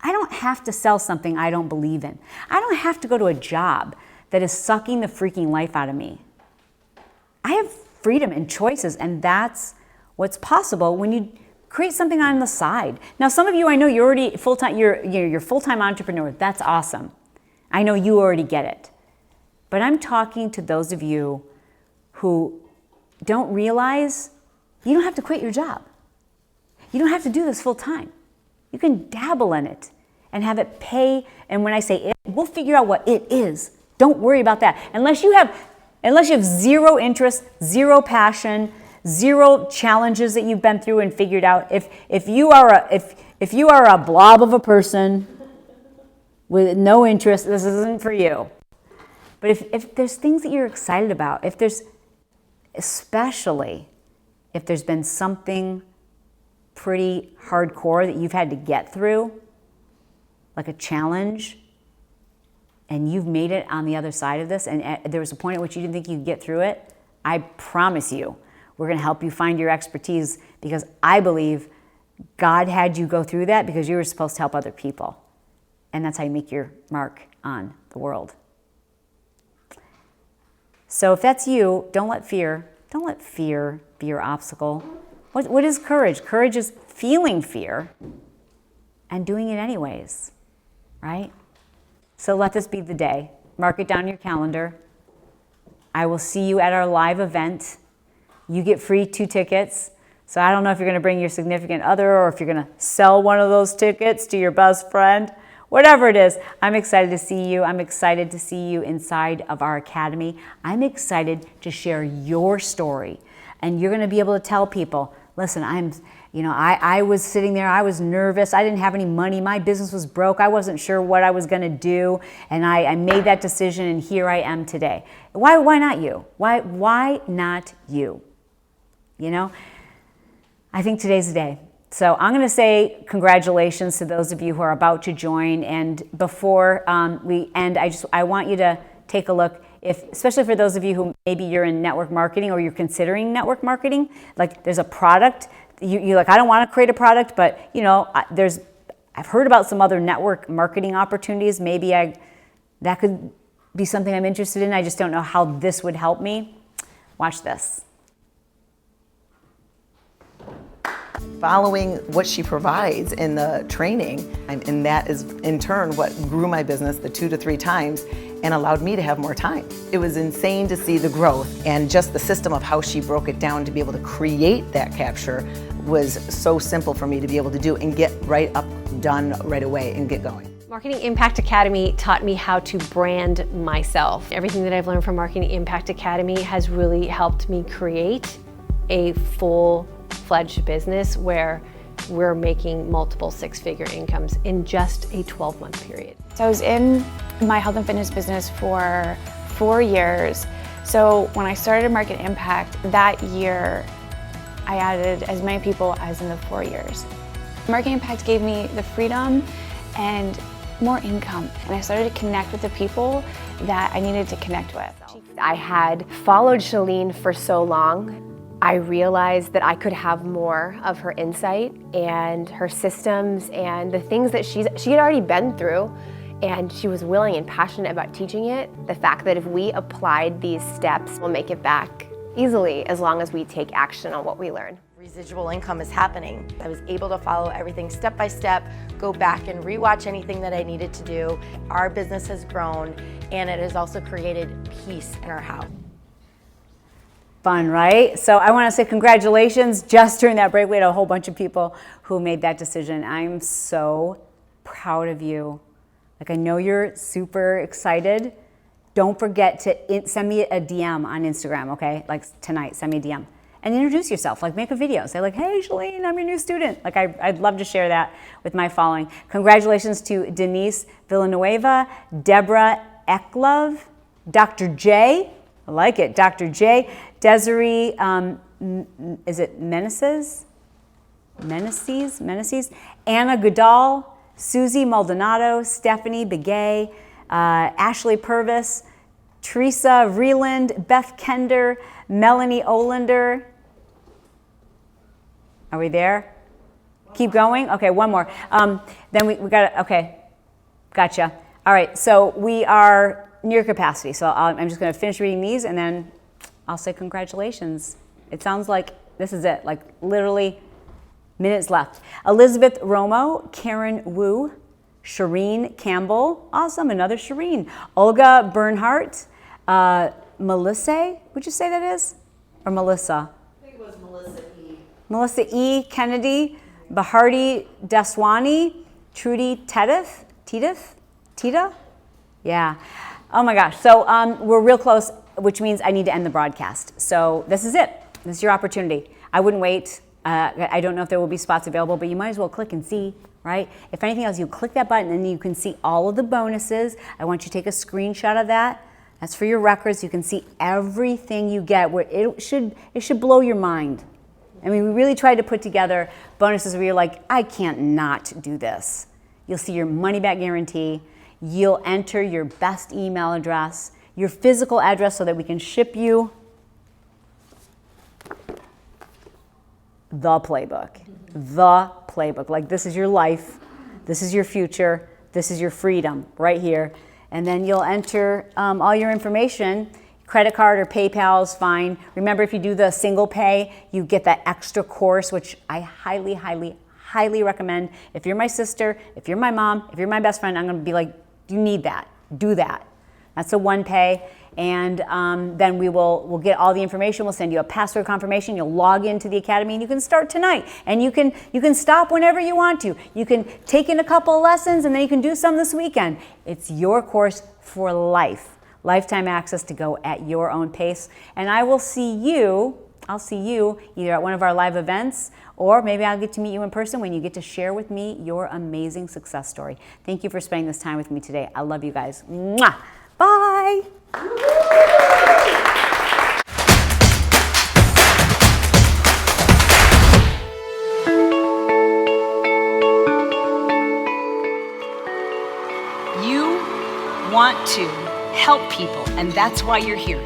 I don't have to sell something I don't believe in. I don't have to go to a job that is sucking the freaking life out of me. I have freedom and choices, and that's what's possible when you create something on the side. Now, some of you, I know you're already full-time, you're full-time entrepreneur. That's awesome. I know you already get it. But I'm talking to those of you who don't realize you don't have to quit your job. You don't have to do this full-time. You can dabble in it and have it pay. And when I say it, we'll figure out what it is. Don't worry about that. Unless you have zero interest, zero passion, zero challenges that you've been through and figured out. If you are a blob of a person with no interest, this isn't for you. But if there's things that you're excited about, especially if there's been something pretty hardcore that you've had to get through, like a challenge, and you've made it on the other side of this, and there was a point at which you didn't think you'd get through it, I promise you, we're going to help you find your expertise, because I believe God had you go through that because you were supposed to help other people. And that's how you make your mark on the world. So if that's you, don't let fear be your obstacle. What is courage? Courage is feeling fear and doing it anyways, right? So let this be the day. Mark it down in your calendar. I will see you at our live event. You get free 2 tickets. So I don't know if you're going to bring your significant other or if you're going to sell one of those tickets to your best friend. Whatever it is, I'm excited to see you. I'm excited to see you inside of our academy. I'm excited to share your story. And you're going to be able to tell people, listen, I was sitting there, I was nervous, I didn't have any money, my business was broke, I wasn't sure what I was gonna do, and I made that decision, and here I am today. Why not you? Why not you? You know, I think today's the day. So I'm gonna say congratulations to those of you who are about to join, and before we end, I want you to take a look. Especially for those of you who maybe you're in network marketing or you're considering network marketing, like there's a product, you're like, I don't want to create a product, but you know, I've heard about some other network marketing opportunities. Maybe that could be something I'm interested in. I just don't know how this would help me. Watch this. Following what she provides in the training, and that is in turn what grew my business the 2 to 3 times and allowed me to have more time. It was insane to see the growth, and just the system of how she broke it down to be able to create that capture was so simple for me to be able to do and get right up, done right away and get going. Marketing Impact Academy taught me how to brand myself. Everything that I've learned from Marketing Impact Academy has really helped me create a full-fledged business where we're making multiple 6-figure incomes in just a 12-month period. So I was in my health and fitness business for 4 years. So when I started Market Impact, that year I added as many people as in the 4 years. Marketing Impact gave me the freedom and more income, and I started to connect with the people that I needed to connect with. I had followed Chalene for so long. I realized that I could have more of her insight and her systems and the things that she had already been through, and she was willing and passionate about teaching it. The fact that if we applied these steps, we'll make it back easily as long as we take action on what we learn. Residual income is happening. I was able to follow everything step by step, go back and rewatch anything that I needed to do. Our business has grown, and it has also created peace in our house. Fun, right? So I want to say congratulations. Just during that break, we had a whole bunch of people who made that decision. I'm so proud of you. Like, I know you're super excited. Don't forget to send me a DM on Instagram, okay? Like tonight, send me a DM. And introduce yourself, like make a video. Say like, hey, Chalene, I'm your new student. Like I'd love to share that with my following. Congratulations to Denise Villanueva, Deborah Eklov, Dr. J, I like it, Dr. J, Desiree, is it Meneses, Anna Goodall, Susie Maldonado, Stephanie Begay, Ashley Purvis, Teresa Vreeland, Beth Kender, Melanie Olander. Are we there? Keep going? Okay, one more. Then we got to, okay, gotcha. All right, so we are near capacity. So I'm just going to finish reading these and then I'll say congratulations. It sounds like this is it, like literally minutes left. Elizabeth Romo, Karen Wu, Shireen Campbell, awesome, another Shireen. Olga Bernhardt, Melissa, would you say that is? Or Melissa? I think it was Melissa E. Melissa E. Kennedy, Baharti Daswani, Trudy Tita? Yeah. Oh my gosh. So we're real close, which means I need to end the broadcast. So this is it. This is your opportunity. I wouldn't wait. I don't know if there will be spots available, but you might as well click and see, right? If anything else, you click that button and then you can see all of the bonuses. I want you to take a screenshot of that. That's for your records. You can see everything you get. Where it should blow your mind. I mean, we really tried to put together bonuses where you're like, I can't not do this. You'll see your money back guarantee. You'll enter your best email address, your physical address so that we can ship you the playbook. The playbook. Like, this is your life. This is your future. This is your freedom right here. And then you'll enter all your information. Credit card or PayPal is fine. Remember, if you do the single pay, you get that extra course, which I highly, highly, highly recommend. If you're my sister, if you're my mom, if you're my best friend, I'm going to be like, you need that. Do that. That's a one pay. And then we'll get all the information. We'll send you a password confirmation. You'll log into the academy and you can start tonight. And you can stop whenever you want to. You can take in a couple of lessons and then you can do some this weekend. It's your course for life. Lifetime access to go at your own pace. And I'll see you either at one of our live events or maybe I'll get to meet you in person when you get to share with me your amazing success story. Thank you for spending this time with me today. I love you guys. Mwah. Bye. You want to help people, and that's why you're here.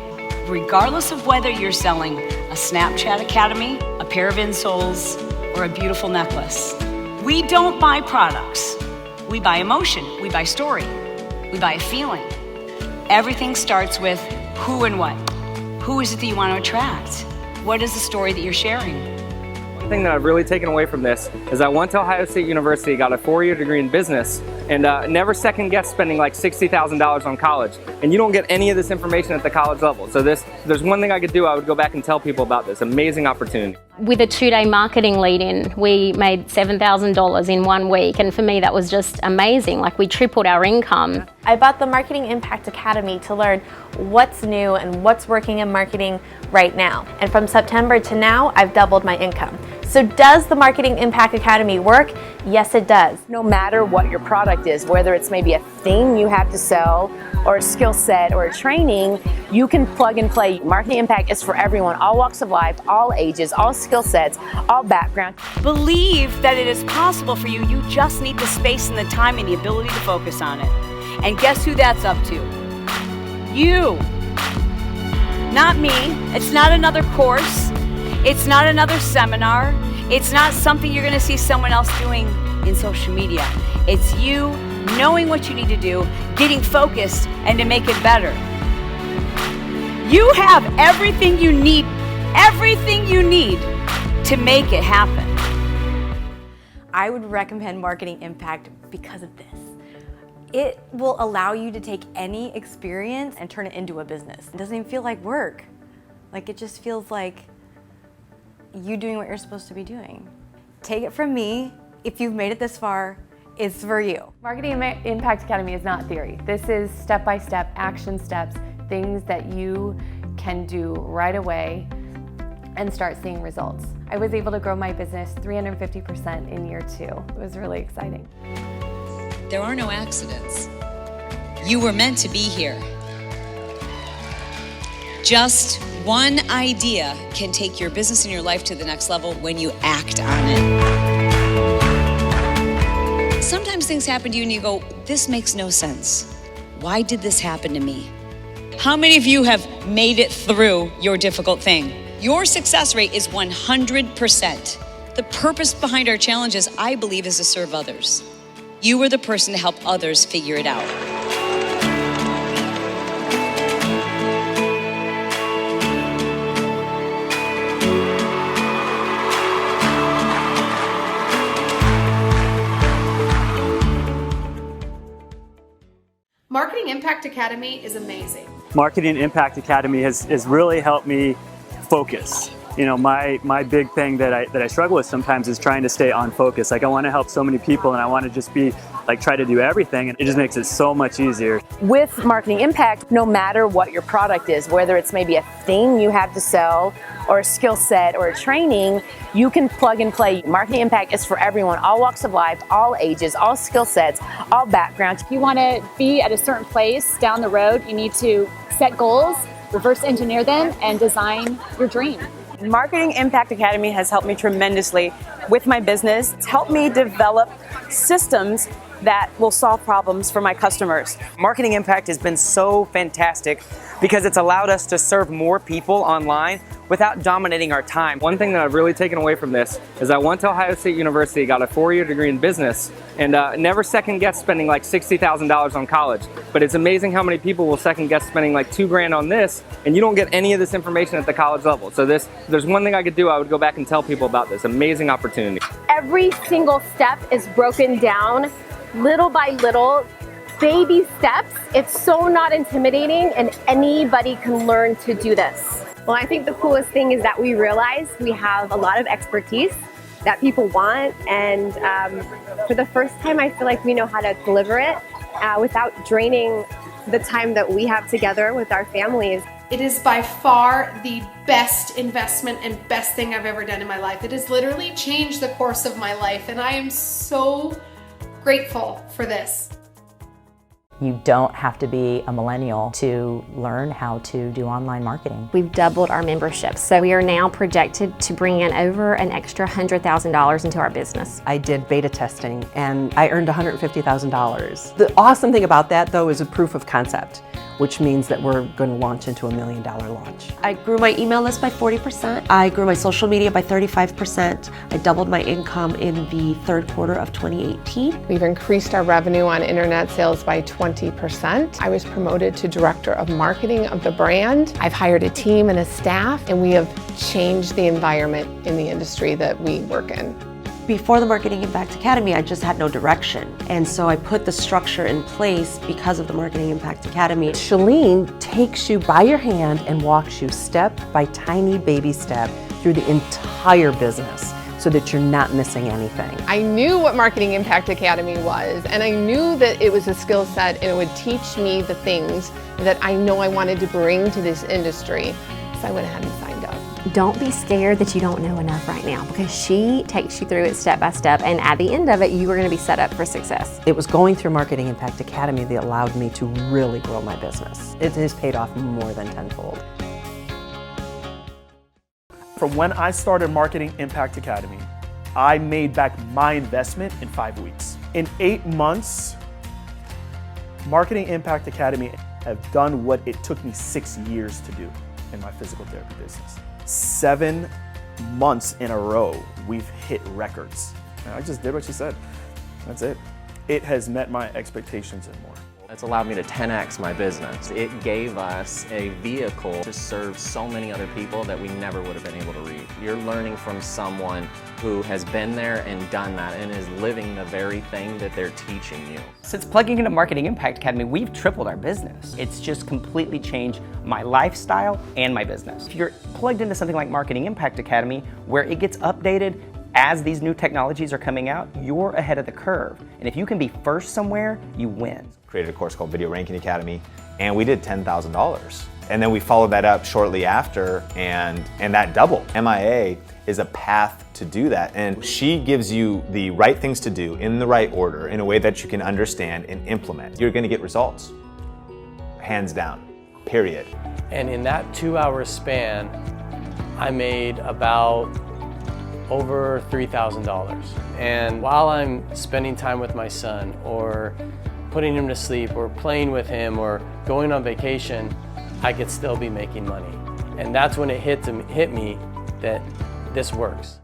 Regardless of whether you're selling a Snapchat Academy, a pair of insoles, or a beautiful necklace. We don't buy products. We buy emotion. We buy story. We buy a feeling. Everything starts with who and what. Who is it that you want to attract? What is the story that you're sharing? One thing that I've really taken away from this is I went to Ohio State University, got a 4-year degree in business, and never second guessed spending like $60,000 on college. And you don't get any of this information at the college level. So there's one thing I could do, I would go back and tell people about this amazing opportunity. With a 2-day marketing lead-in, we made $7,000 in 1 week, and for me that was just amazing. Like, we tripled our income. I bought the Marketing Impact Academy to learn what's new and what's working in marketing right now. And from September to now, I've doubled my income. So does the Marketing Impact Academy work? Yes, it does. No matter what your product is, whether it's maybe a thing you have to sell or a skill set or a training, you can plug and play. Marketing Impact is for everyone, all walks of life, all ages, all skill sets, all backgrounds. Believe that it is possible for you. You just need the space and the time and the ability to focus on it. And guess who that's up to? You. Not me. It's not another course. It's not another seminar. It's not something you're going to see someone else doing in social media. It's you knowing what you need to do, getting focused, and to make it better. You have everything you need to make it happen. I would recommend Marketing Impact because of this. It will allow you to take any experience and turn it into a business. It doesn't even feel like work. Like, it just feels like you doing what you're supposed to be doing. Take it from me, if you've made it this far, it's for you. Marketing Impact Academy is not theory. This is step-by-step action steps, things that you can do right away and start seeing results. I was able to grow my business 350% in year 2. It was really exciting. There are no accidents. You were meant to be here. Just one idea can take your business and your life to the next level when you act on it. Sometimes things happen to you and you go, this makes no sense. Why did this happen to me? How many of you have made it through your difficult thing? Your success rate is 100%. The purpose behind our challenges, I believe, is to serve others. You are the person to help others figure it out. Marketing Impact Academy is amazing. Marketing Impact Academy has really helped me focus. You know, my big thing that I struggle with sometimes is trying to stay on focus. Like, I want to help so many people and I want to just be like, try to do everything, and it just makes it so much easier. With Marketing Impact, no matter what your product is, whether it's maybe a thing you have to sell or a skill set or a training, you can plug and play. Marketing Impact is for everyone, all walks of life, all ages, all skill sets, all backgrounds. If you want to be at a certain place down the road, you need to set goals, reverse engineer them, and design your dream. Marketing Impact Academy has helped me tremendously with my business. It's helped me develop systems that will solve problems for my customers. Marketing Impact has been so fantastic because it's allowed us to serve more people online without dominating our time. One thing that I've really taken away from this is I went to Ohio State University, got a 4-year degree in business, and never second guessed spending like $60,000 on college. But it's amazing how many people will second guess spending like $2 grand on this, and you don't get any of this information at the college level. So there's one thing I could do, I would go back and tell people about this amazing opportunity. Every single step is broken down little by little, baby steps. It's so not intimidating, and anybody can learn to do this. Well, I think the coolest thing is that we realize we have a lot of expertise that people want, and for the first time I feel like we know how to deliver it without draining the time that we have together with our families. It is by far the best investment and best thing I've ever done in my life. It has literally changed the course of my life, and I am so grateful for this. You don't have to be a millennial to learn how to do online marketing. We've doubled our membership, so we are now projected to bring in over an extra $100,000 into our business. I did beta testing and I earned $150,000. The awesome thing about that, though, is a proof of concept, which means that we're going to launch into a $1 million launch. I grew my email list by 40%. I grew my social media by 35%. I doubled my income in the third quarter of 2018. We've increased our revenue on internet sales by 20%. I was promoted to Director of Marketing of the brand. I've hired a team and a staff, and we have changed the environment in the industry that we work in. Before the Marketing Impact Academy, I just had no direction. And so I put the structure in place because of the Marketing Impact Academy. Chalene takes you by your hand and walks you step by tiny baby step through the entire business, so that you're not missing anything. I knew what Marketing Impact Academy was, and I knew that it was a skill set and it would teach me the things that I know I wanted to bring to this industry. So I went ahead and signed up. Don't be scared that you don't know enough right now, because she takes you through it step by step, and at the end of it, you are going to be set up for success. It was going through Marketing Impact Academy that allowed me to really grow my business. It has paid off more than tenfold. From when I started Marketing Impact Academy, I made back my investment in 5 weeks. In 8 months, Marketing Impact Academy have done what it took me 6 years to do in my physical therapy business. 7 months in a row, we've hit records. And I just did what she said. That's it. It has met my expectations and more. It's allowed me to 10x my business. It gave us a vehicle to serve so many other people that we never would have been able to reach. You're learning from someone who has been there and done that and is living the very thing that they're teaching you. Since plugging into Marketing Impact Academy, we've tripled our business. It's just completely changed my lifestyle and my business. If you're plugged into something like Marketing Impact Academy, where it gets updated as these new technologies are coming out, you're ahead of the curve. And if you can be first somewhere, you win. Created a course called Video Ranking Academy, and we did $10,000. And then we followed that up shortly after, and that doubled. MIA is a path to do that, and she gives you the right things to do in the right order, in a way that you can understand and implement. You're gonna get results, hands down, period. And in that 2-hour span, I made about over $3,000. And while I'm spending time with my son, or putting him to sleep, or playing with him, or going on vacation, I could still be making money. And that's when it hit me that this works.